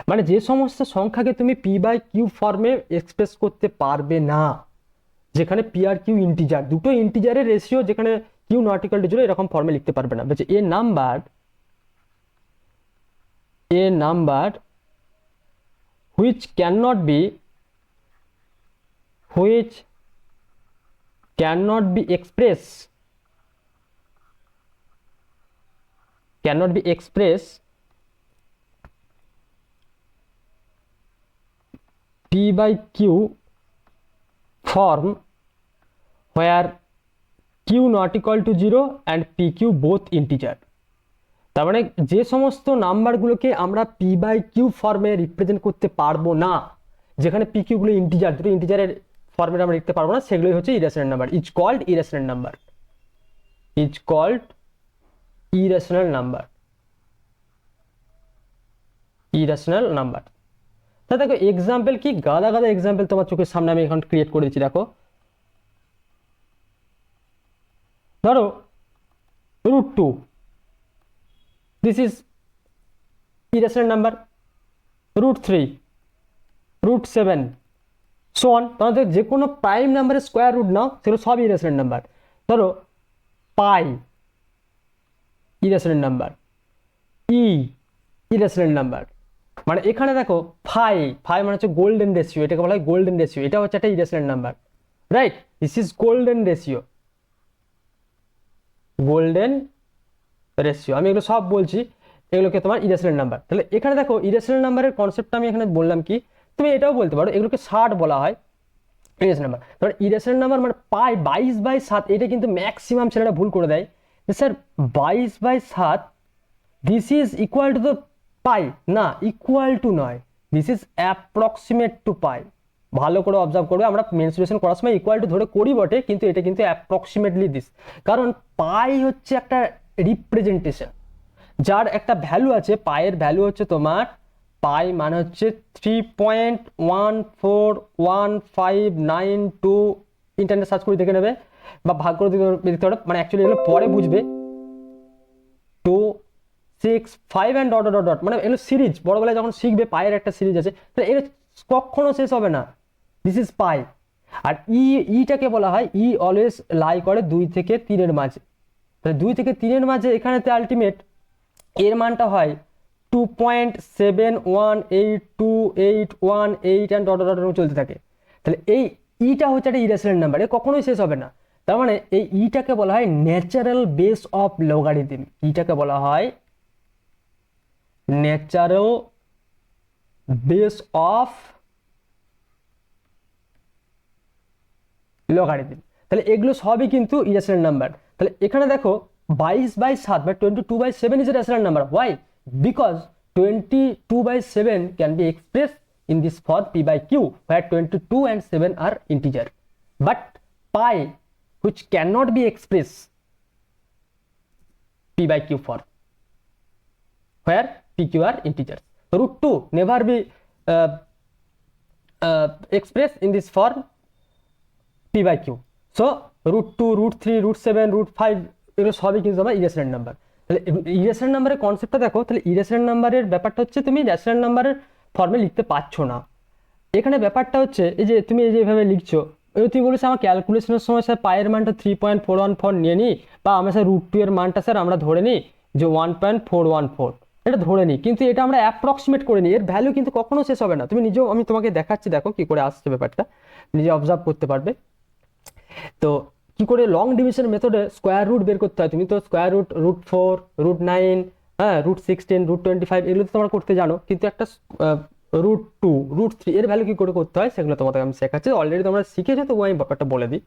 মানে যে সমস্ত সংখ্যাকে তুমি p/q ফর্মে এক্সপ্রেস করতে পারবে না, যেখানে p আর q ইন্টিজার, দুটো ইন্টিজারের রেশিও, যেখানে q নট ইকুয়াল টু 0 এরকম ফর্মে লিখতে পারবে না। বলছে এ number which cannot be expressed p/q form where q not equal to 0 and pq both integer। তার মানে যে সমস্ত নাম্বারগুলোকে আমরা p/q ফর্মে রিপ্রেজেন্ট করতে পারবো না, যেখানে pq গুলো ইন্টিজার, দুটো ইন্টিজারের ফর্মে আমরা লিখতে পারবো না, সেগুলোই হচ্ছে irrational number. Is called irrational number. তা দেখো এক্সাম্পল কি, গাদা গাদা এক্সাম্পল তোমার চোখের সামনে আমি এখন ক্রিয়েট করে দিচ্ছি। দেখো ধরো √2, this is irrational number. √3, √7, so on. তোমাদের যে কোনো প্রাইম নাম্বারের স্কোয়ার রুট নাও, সেগুলো সব ইরেশনাল নাম্বার। ধরো পাই ইরেশনাল নাম্বার, ইরেশনাল নাম্বার। মানে এখানে দেখো ফাই মানে হচ্ছে গোল্ডেন রেশিও, এটাকে বলা হয় গোল্ডেন রেশিও। এটা হচ্ছে একটা irrational number, right? This is golden ratio. আমি এগুলো সব বলছি, এগুলোকে তোমার ইরেশনাল নাম্বার। তাহলে এখানে দেখো ইরেশনাল নাম্বারের কনসেপ্টটা আমি এখানে বললাম কি, তুমি এটাও বলতে পারো এগুলোকে 60 বলা হয় ইরেশনাল নাম্বার। তাহলে ইরেশনাল নাম্বার মানে পাই 22/7। এটা কিন্তু ম্যাক্সিমাম ছেলেরা ভুল করে দেয়, sir 22/7 this is equal to the pi. না, ইকুয়াল টু নয়, this is approximate to pi. ভালো করে অবজার্ভ করবে, আমরা মেনসুরেশন করার সময় ইকুয়াল টু ধরে করি বটে, কিন্তু এটা কিন্তু অ্যাপ্রক্সিমেটলি দিস। কারণ পাই হচ্ছে একটা রিপ্রেজেন্টেশন, যার একটা ভ্যালু আছে। পায়ের ভ্যালু হচ্ছে তোমার, পাই মানে হচ্ছে 3.141592। ইন্টারনেট সার্চ করে দেখে নেবে বা ভাগ করে দেখতে পারো, মানে অ্যাকচুয়ালি এগুলো পরে বুঝবে। 2, 6, 5 অ্যান্ড ডট ডট ডট, মানে এগুলো সিরিজ। বড়বেলায় যখন শিখবে পায়ের একটা সিরিজ আছে, তাহলে এর কখনো শেষ হবে না। দিস ইজ পাই। আর ইটাকে বলা হয়, অলওয়েজ লাই করে 2 থেকে 3-এর মাঝে। তাহলে 2 থেকে 3-এর মাঝে এখানেতে আলটিমেট এর মানটা হয় 2.71828818 অ্যান্ড ডট ডট চলতে থাকে। তাহলে এই ইটা হচ্ছে একটা ইরেশনাল নাম্বার, এ কখনোই শেষ হবে না। তার মানে এই ইটাকে বলা হয় ন্যাচারাল বেস অফ লগারিদম, ইটাকে বলা হয় ন্যাচারাল বেস অফ লগারিদম। তাহলে এগুলো সবই কিন্তু ইরেশনাল নাম্বার। তাহলে এখানে দেখো 22/7 বা 22/7 is a rational number. Why? Because 22/7 can be express in this form p by q where 22 and 7 are integer, but pi which cannot be expressed p by q form where pq are integers. Root 2 never be expressed in this form p by q. So root 2, root 3, root 7, root 5 এগুলো সবই কিন্তু আমার irrational number. তাহলে irrational নাম্বারের কনসেপ্টটা দেখো, তাহলে irrational নাম্বারের ব্যাপারটা হচ্ছে তুমি রেশনাল নাম্বারের ফর্মে লিখতে পারছো না। এখানে ব্যাপারটা হচ্ছে এই যে তুমি এই যেভাবে লিখছো, তুমি বলেছো আমার ক্যালকুলেশনের সময় স্যার পায়ের মানটা 3.414 নিয়ে নিই, বা আমরা স্যার রুট 2 এর মানটা স্যার আমরা ধরে নিই যে 1.414, এটা ধরে নিই, কিন্তু এটা আমরা অ্যাপ্রক্সিমেট করে নিই, এর ভ্যালু কিন্তু কখনো শেষ হবে না। তুমি নিজেও, আমি তোমাকে দেখাচ্ছি, দেখো কি করে আসছে ব্যাপারটা, নিজে অবজার্ভ করতে পারবে। তো কি করে লং ডিভিশন মেথডে স্কোয়ার রুট বের করতে হয়, তুমি তো স্কোয়ার রুট, রুট 4, রুট 9, হ্যাঁ, রুট 16, রুট 25 এগুলো তো তোমরা করতে জানো, কিন্তু একটা রুট 2, রুট 3 এর ভ্যালু কি করে করতে হয় সেগুলো তোমাদের আমি শেখাচ্ছি, অলরেডি তোমরা শিখেছো, তো আমি ব্যাপারটা বলে দিই।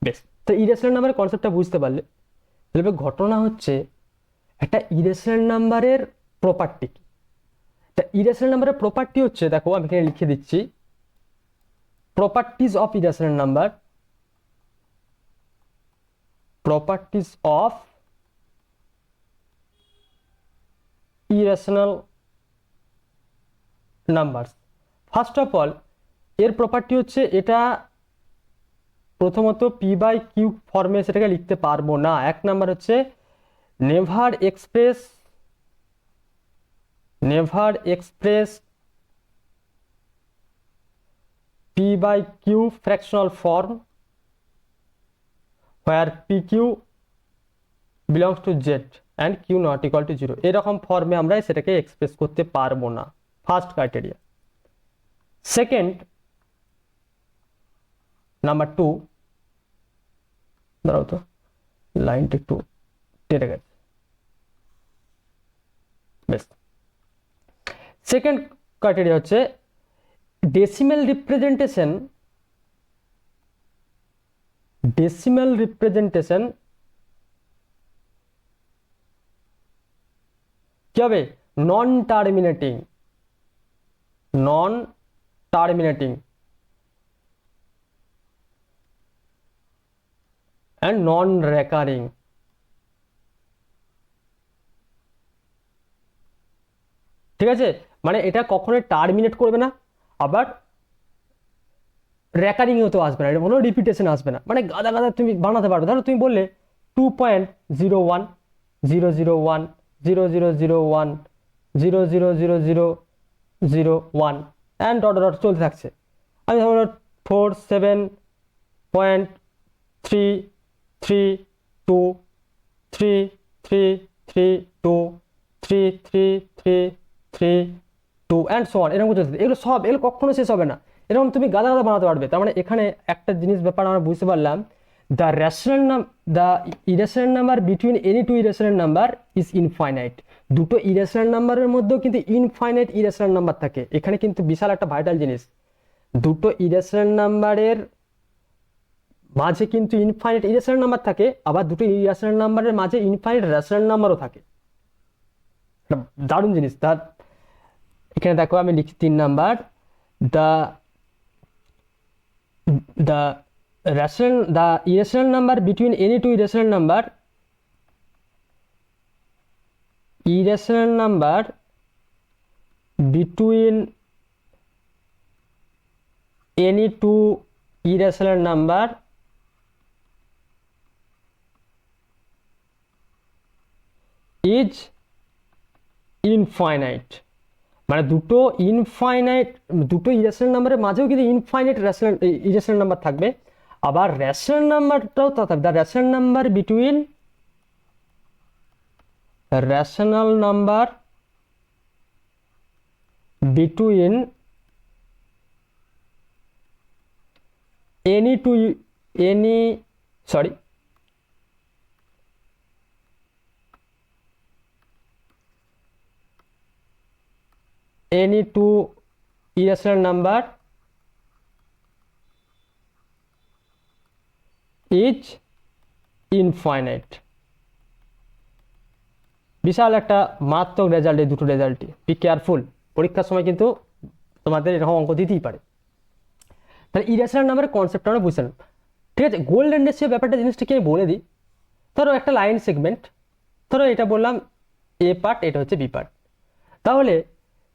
বেশ, তো ইরেশনাল নাম্বারের কনসেপ্টটা বুঝতে পারলে। তাহলে ঘটনা হচ্ছে একটা ইরেশনাল নাম্বারের প্রপার্টি কি? তা ইরেশনাল নাম্বারের প্রপার্টি হচ্ছে, দেখো আমি এখানে লিখে দিচ্ছি, properties of irrational number, properties of irrational numbers. First of all এর প্রপার্টি হচ্ছে এটা প্রথমত পি বাই কিউ ফর্মে সেটাকে লিখতে পারবো না। এক নাম্বার হচ্ছে never express P by Q fractional form where pq belongs to z and q not equal to 0, এরকম ফর্মে আমরা সেটাকে এক্সপ্রেস করতে পারবো না, ফার্স্ট ক্রাইটেরিয়া। সেকেন্ড, নাম্বার 2, দাঁড়াও তো লাইনটা একটু টেনে গেছে, বেশ। সেকেন্ড ক্রাইটেরিয়া হচ্ছে ডেসিমেল রিপ্রেজেন্টেশন কি হবে? নন টার্মিনেটিং and non recurring। ঠিক আছে, মানে এটা কখনোই টার্মিনেট করবে না, আবার রেকারিং তো আসবে না, এটা কোনো রিপিটেশন আসবে না, মানে গাদা গাদা তুমি বানাতে পারবে। ধরো তুমি বললে 2.01 অ্যান্ড ডট ডট চলতে থাকছে। আমি ধরো 47.33233323332 অ্যান্ড সো অন, এরকম চলছে। এগুলো কখনো শেষ হবে না, এরকম তুমি গাদা গাদা বানাতে পারবে। তার মানে এখানে একটা জিনিস ব্যাপার আমরা বুঝতে পারলাম, the irrational number between any two irrational number is infinite. দুটো ইরেশনাল নাম্বারের মধ্যেও কিন্তু ইনফাইনাইট ইরেশনাল নাম্বার থাকে, এখানে কিন্তু বিশাল একটা ভাইটাল জিনিস। দুটো ইরেশনাল নাম্বারের মাঝে কিন্তু ইনফাইনাইট ইরেশনাল নাম্বার থাকে, আবার দুটো ইরেশনাল নাম্বারের মাঝে ইনফাইনাইট রেশনাল নাম্বারও থাকে, দারুণ জিনিস। তার এখানে দেখো আমি লিখছি 3 number, the irrational number between any two irrational number between any two irrational number is infinite। মানে দুটো ইরেশনাল নাম্বারের মাঝেও কিন্তু ইনফাইনাইট ইরেশনাল নাম্বার থাকবে, আবার রেশনাল নাম্বারটাও তা থাকবে। The rational number between any sorry, any two irrational number is infinite। বিশাল একটা মারাত্মক রেজাল্ট এই দুটো রেজাল্টই, বি কেয়ারফুল, পরীক্ষার সময় কিন্তু তোমাদের এরকম অঙ্ক দিতেই পারে। তাহলে ইরেশনাল নাম্বারের কনসেপ্টটা আমরা বুঝলাম, ঠিক আছে। গোল্ডেন রেশিও ব্যাপারটা জিনিসটা কি আমি বলে দিই। ধরো একটা লাইন সেগমেন্ট, ধরো এটা বললাম এ পার্ট, এটা হচ্ছে বি পার্ট। তাহলে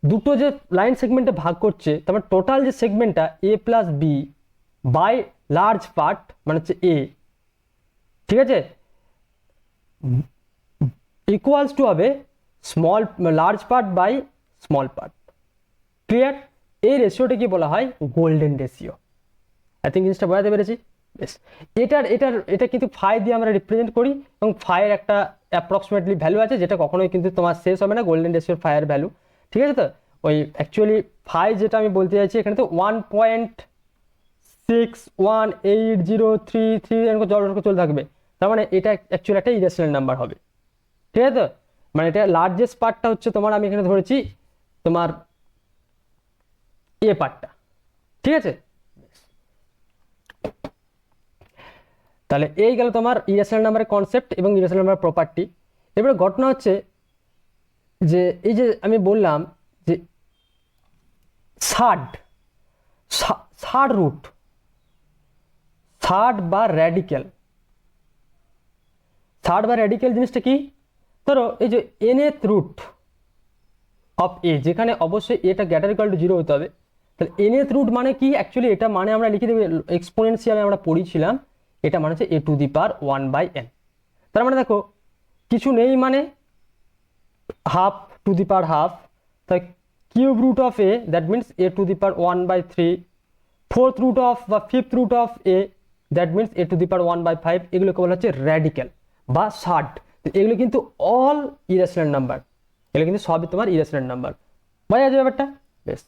দুটো যে লাইন সেগমেন্টে ভাগ করছে, তারপর টোটাল যে সেগমেন্টটা a plus b by large part মানে হচ্ছে এ, ঠিক আছে, ইকুয়ালস টু হবে small large part by small part. Clear? এই রেশিওটা কি বলা হয়? Golden ratio. আই থিঙ্ক জিনিসটা বোঝাতে পেরেছি। বেশ, এটা কিন্তু ফাই দিয়ে আমরা রিপ্রেজেন্ট করি, এবং ফাইয়ের একটা অ্যাপ্রক্সিমেটলি ভ্যালু আছে, যেটা কখনোই কিন্তু তোমার শেষ হবে না, গোল্ডেন রেশিওর ফাইয়ের ভ্যালু, ঠিক আছে। তো ওই অ্যাকচুয়ালি ফাই যেটা আমি বলতে চাইছি এখানে তো 1.61803 এরকম চলতে থাকবে, তার মানে এটা অ্যাকচুয়ালি একটা ইরেশনাল নাম্বার হবে, ঠিক আছে। তো মানে এটা লার্জেস্ট পার্টটা হচ্ছে তোমার, আমি এখানে ধরেছি তোমার এ পার্টটা, ঠিক আছে। তাহলে এই গেল তোমার ইরেশনাল নাম্বারের কনসেপ্ট এবং ইরেশনাল নাম্বার প্রপার্টি। এবারে ঘটনা হচ্ছে যে এই যে আমি বললাম যে থার্ড রুট, থার্ড বা র্যাডিক্যাল জিনিসটা কি? ধরো এই যে nth রুট অফ এ, যেখানে অবশ্যই এটা গ্রেটার ইকুয়াল টু 0 হতে হবে। তাহলে nth রুট মানে কি? অ্যাকচুয়ালি এটা মানে আমরা লিখে দেবো, এক্সপোনেনশিয়ালে আমরা পড়িয়েছিলাম, এটা মানে হচ্ছে a⁴1/n। তার মানে দেখো কিছু নেই মানে ½ তাই cube root of a, that means a⁴1/3, fourth root of বা fifth root of a, that means a⁴1/5। এগুলোকে বলা হচ্ছে র্যাডিক্যাল বা ষাট। এগুলো কিন্তু অল ইরেশনাল নাম্বার, এগুলো কিন্তু সবই তোমার ইরেশনাল নাম্বার। বোঝা যাচ্ছে ব্যাপারটা? বেশ,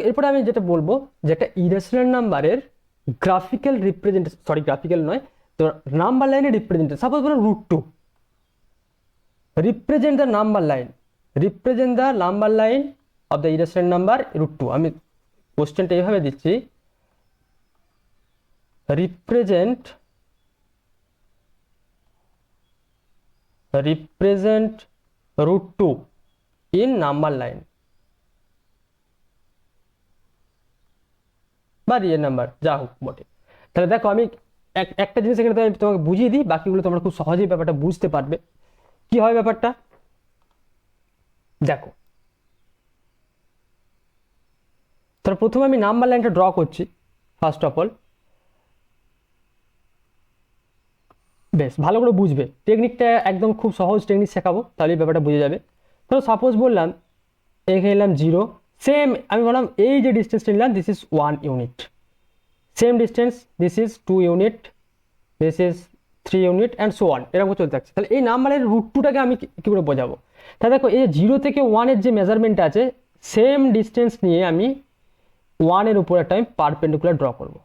এরপরে আমি যেটা বলবো, যেটা ইরেশনাল নাম্বারের গ্রাফিক্যাল রিপ্রেজেন্টেশন, সরি গ্রাফিক্যাল নয়, তো নাম্বার লাইনের রিপ্রেজেন্টেশন। সাপোজ বলো √2, represent the number line of the irrational number √2। আমি কোশ্চেনটা এইভাবে দিচ্ছি, represent √2 in number line বা রিয়েল নাম্বার, যা হোক বটে। তাহলে দেখো আমি একটা জিনিস এখানে তোমাকে বুঝিয়ে দিই, বাকিগুলো তোমরা খুব সহজেই ব্যাপারটা বুঝতে পারবে কি হয় ব্যাপারটা। দেখো, তাহলে প্রথমে আমি নাম্বার লাইনটা ড্র করছি ফার্স্ট অফ অল। বেশ, ভালো করে বুঝবে, টেকনিকটা একদম খুব সহজ টেকনিক শেখাবো, তাহলে ব্যাপারটা বুঝে যাবে। তো সাপোজ বললাম এখানে নিলাম 0, সেম আমি বললাম এই যে ডিস্টেন্সটা নিলাম, this is 1 unit, same distance this is 2 unit, this is 3 unit and so on, এরকম চলতে থাকছে। তাহলে এই নাম্বারের √2টাকে আমি কী করে বোঝাবো? তাহলে দেখো এই 0 থেকে 1-এর যে মেজারমেন্ট আছে, সেম ডিস্টেন্স নিয়ে আমি 1-এর উপর একটা আমি পারপেন্ডিকুলার ড্র করব।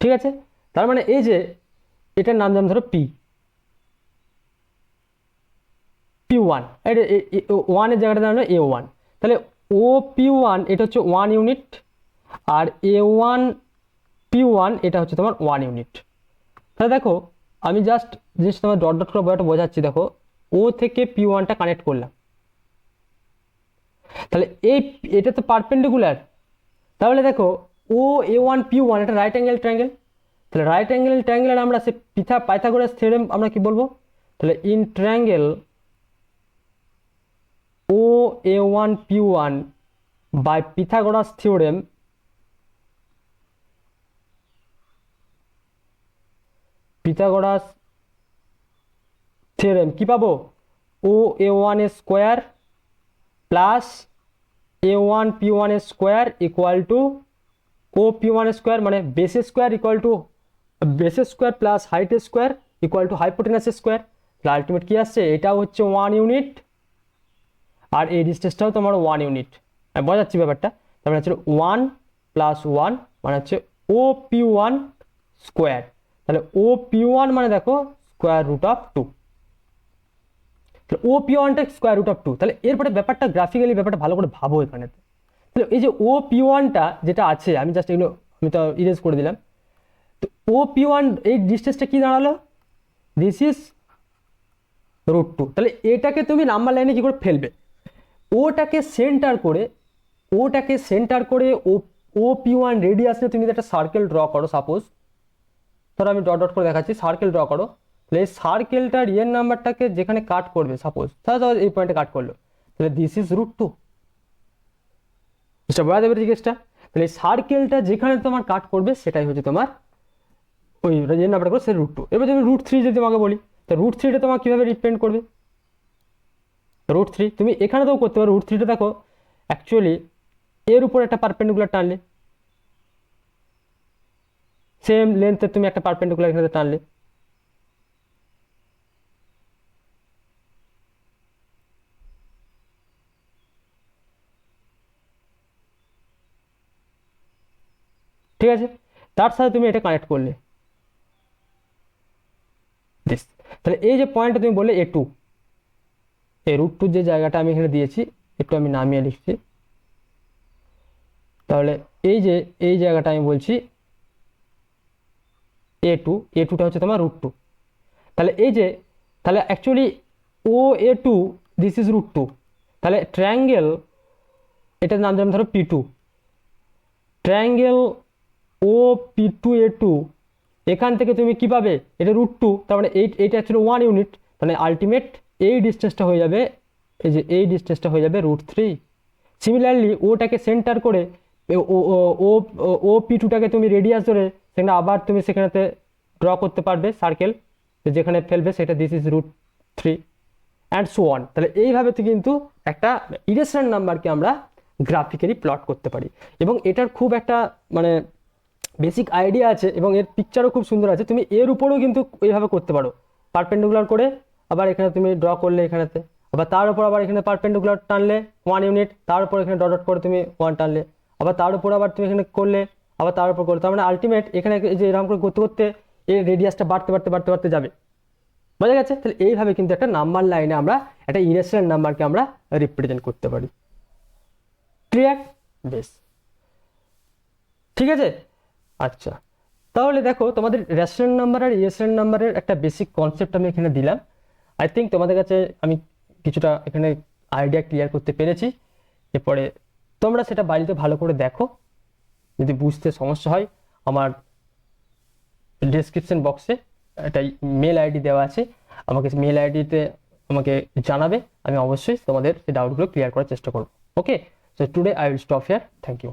ঠিক আছে, তার মানে এই যে এটার নাম দিলাম ধরো P1, এটা 1-এর জায়গাটা দাঁড়ানো A1। তাহলে OP1 এটা হচ্ছে 1 ইউনিট, আর A1 P1 এটা হচ্ছে তোমার 1 ইউনিট। তাহলে দেখো আমি জাস্ট জিনিসটা তোমার ডট ডট করে বইটা বোঝাচ্ছি। দেখো ও থেকে P1টা কানেক্ট করলাম, তাহলে এটা তো পারপেন্ডিকুলার। তাহলে দেখো ও A1 P1 এটা রাইট অ্যাঙ্গেল ট্রায়াঙ্গেল। তাহলে রাইট অ্যাঙ্গেল ট্রায়াঙ্গেল আমরা সে পাইথাগোরাস থিওরেম আমরা কি বলবো? তাহলে in triangle OA1 P1 by Pythagoras theorem, কি পাবো? OA1 square plus A1 P1 square equal to OP1 square, মানে base square equal to base square plus height square equal to হাইপোটেনাসের স্কোয়ার। তাহলে ultimate কি আসছে, এটাও হচ্ছে 1 ইউনিট আর এই ডিস্টেন্সটাও তোমার 1 ইউনিট। আমি বোঝাচ্ছি ব্যাপারটা। তার মানে হচ্ছে 1 + 1 মানে হচ্ছে OP1 স্কোয়ার। তাহলে OP1 মানে দেখো √2। তাহলে OP1টা √2। তাহলে এরপরে ব্যাপারটা গ্রাফিক্যালি ব্যাপারটা ভালো করে ভাবো এখানে। তাহলে এই যে OP1টা যেটা আছে, আমি জাস্ট এগুলো আমি তো ইরেজ করে দিলাম। তো OP1 এই ডিস্টেন্সটা কি দাঁড়ালো, দিস ইজ √2। তাহলে এটাকে তুমি নাম্বার লাইনে কি করে ফেলবে, ওটাকে সেন্টার করে OP1 রেডিয়াসে তুমি একটা সার্কেল ড্র করো। সাপোজ ধরো আমি ডট ডট করে দেখাচ্ছি, সার্কেল ড্র করো। তাহলে এই সার্কেলটা রিয়েল নাম্বারটাকে যেখানে কাট করবে, সাপোজ তাহলে এই পয়েন্টে কাট করলো, তাহলে দিস ইজ √2। বুঝতে বোঝা যাবে জিনিসটা। তাহলে এই সার্কেলটা যেখানে তোমার কাট করবে সেটাই হচ্ছে তোমার ওই রিয়েল নাম্বারটা করে সে √2। এবার যদি √3 যদি তোমাকে বলি, তো √3টা তোমার কীভাবে রিপ্রেজেন্ট করবে, √3 তুমি এখানেও করতে পারো। √3টা দেখো অ্যাকচুয়ালি এর উপর একটা পারপেন্ডিকুলার টানলে, সেম লেন্থের তুমি একটা পারপেন্ডিকুলার এখানে টানলে, ঠিক আছে, তার সাথে তুমি এটা কানেক্ট করলে দিস। তাহলে এই যে পয়েন্টটা তুমি বললে A2, এই √2 যে জায়গাটা আমি এখানে দিয়েছি একটু আমি নামিয়ে লিখছি। তাহলে এই জায়গাটা আমি বলছি A2টা হচ্ছে তোমার √2। তাহলে তাহলে অ্যাকচুয়ালি OA2 দিস ইজ √2। তাহলে ট্রায়াঙ্গেল, এটার নাম যেমন ধরো P2, ট্রায়াঙ্গেল OP2A2, এখান থেকে তুমি কি পাবে, এটা √2, তার মানে এইটা অ্যাকচুয়ালি 1 ইউনিট। তাহলে আলটিমেট এই ডিস্টেন্সটা হয়ে যাবে, এই যে এই ডিস্টেন্সটা হয়ে যাবে √3। সিমিলারলি ওটাকে সেন্টার করে OP2টাকে তুমি রেডিয়াস ধরে সেখানে আবার তুমি সেখানেতে ড্র করতে পারবে সার্কেল, যেখানে ফেলবে সেটা this is √3 and so on. তাহলে এইভাবে তো কিন্তু একটা ইরেশনাল নাম্বারকে আমরা গ্রাফিক্যালি প্লট করতে পারি। এবং এটার খুব একটা মানে বেসিক আইডিয়া আছে এবং এর পিকচারও খুব সুন্দর আছে। তুমি এর উপরেও কিন্তু এইভাবে করতে পারো, পারপেন্ডিকুলার করে আবার এখানে তুমি ড্র করলে এখানেতে, আবার তার উপর আবার এখানে পারপেন্ডিকুলার টানলে 1 ইউনিট, তার উপর এখানে ডট ডট করে তুমি 1 টানলে, আবার তার উপর আবার তুমি এখানে করলে, আবার তার উপর করলে। তার মানে আলটিমেট এখানে যে এরকম করে করতে করতে এর রেডিয়াসটা বাড়তে বাড়তে বাড়তে বাড়তে যাবে। বোঝা গেছে? তাহলে এইভাবে কিন্তু একটা নাম্বার লাইনে আমরা একটা ইরেশনাল নাম্বারকে আমরা রিপ্রেজেন্ট করতে পারি। ক্লিয়ার? বেশ, ঠিক আছে। আচ্ছা, তাহলে দেখো তোমাদের রেশনাল নাম্বার আর ইরেশনাল নাম্বারের একটা বেসিক কনসেপ্ট আমি এখানে দিলাম। আই থিঙ্ক তোমাদের কাছে আমি কিছুটা এখানে আইডিয়া ক্লিয়ার করতে পেরেছি। এরপরে তোমরা সেটা বাড়িতে ভালো করে দেখো, যদি বুঝতে সমস্যা হয় আমার ডেসক্রিপশন বক্সে একটা মেল আইডি দেওয়া আছে, আমাকে মেল আইডিতে আমাকে জানাবে, আমি অবশ্যই তোমাদের সেই ডাউটগুলো ক্লিয়ার করার চেষ্টা করবো। Okay, so today I will stop here, thank you.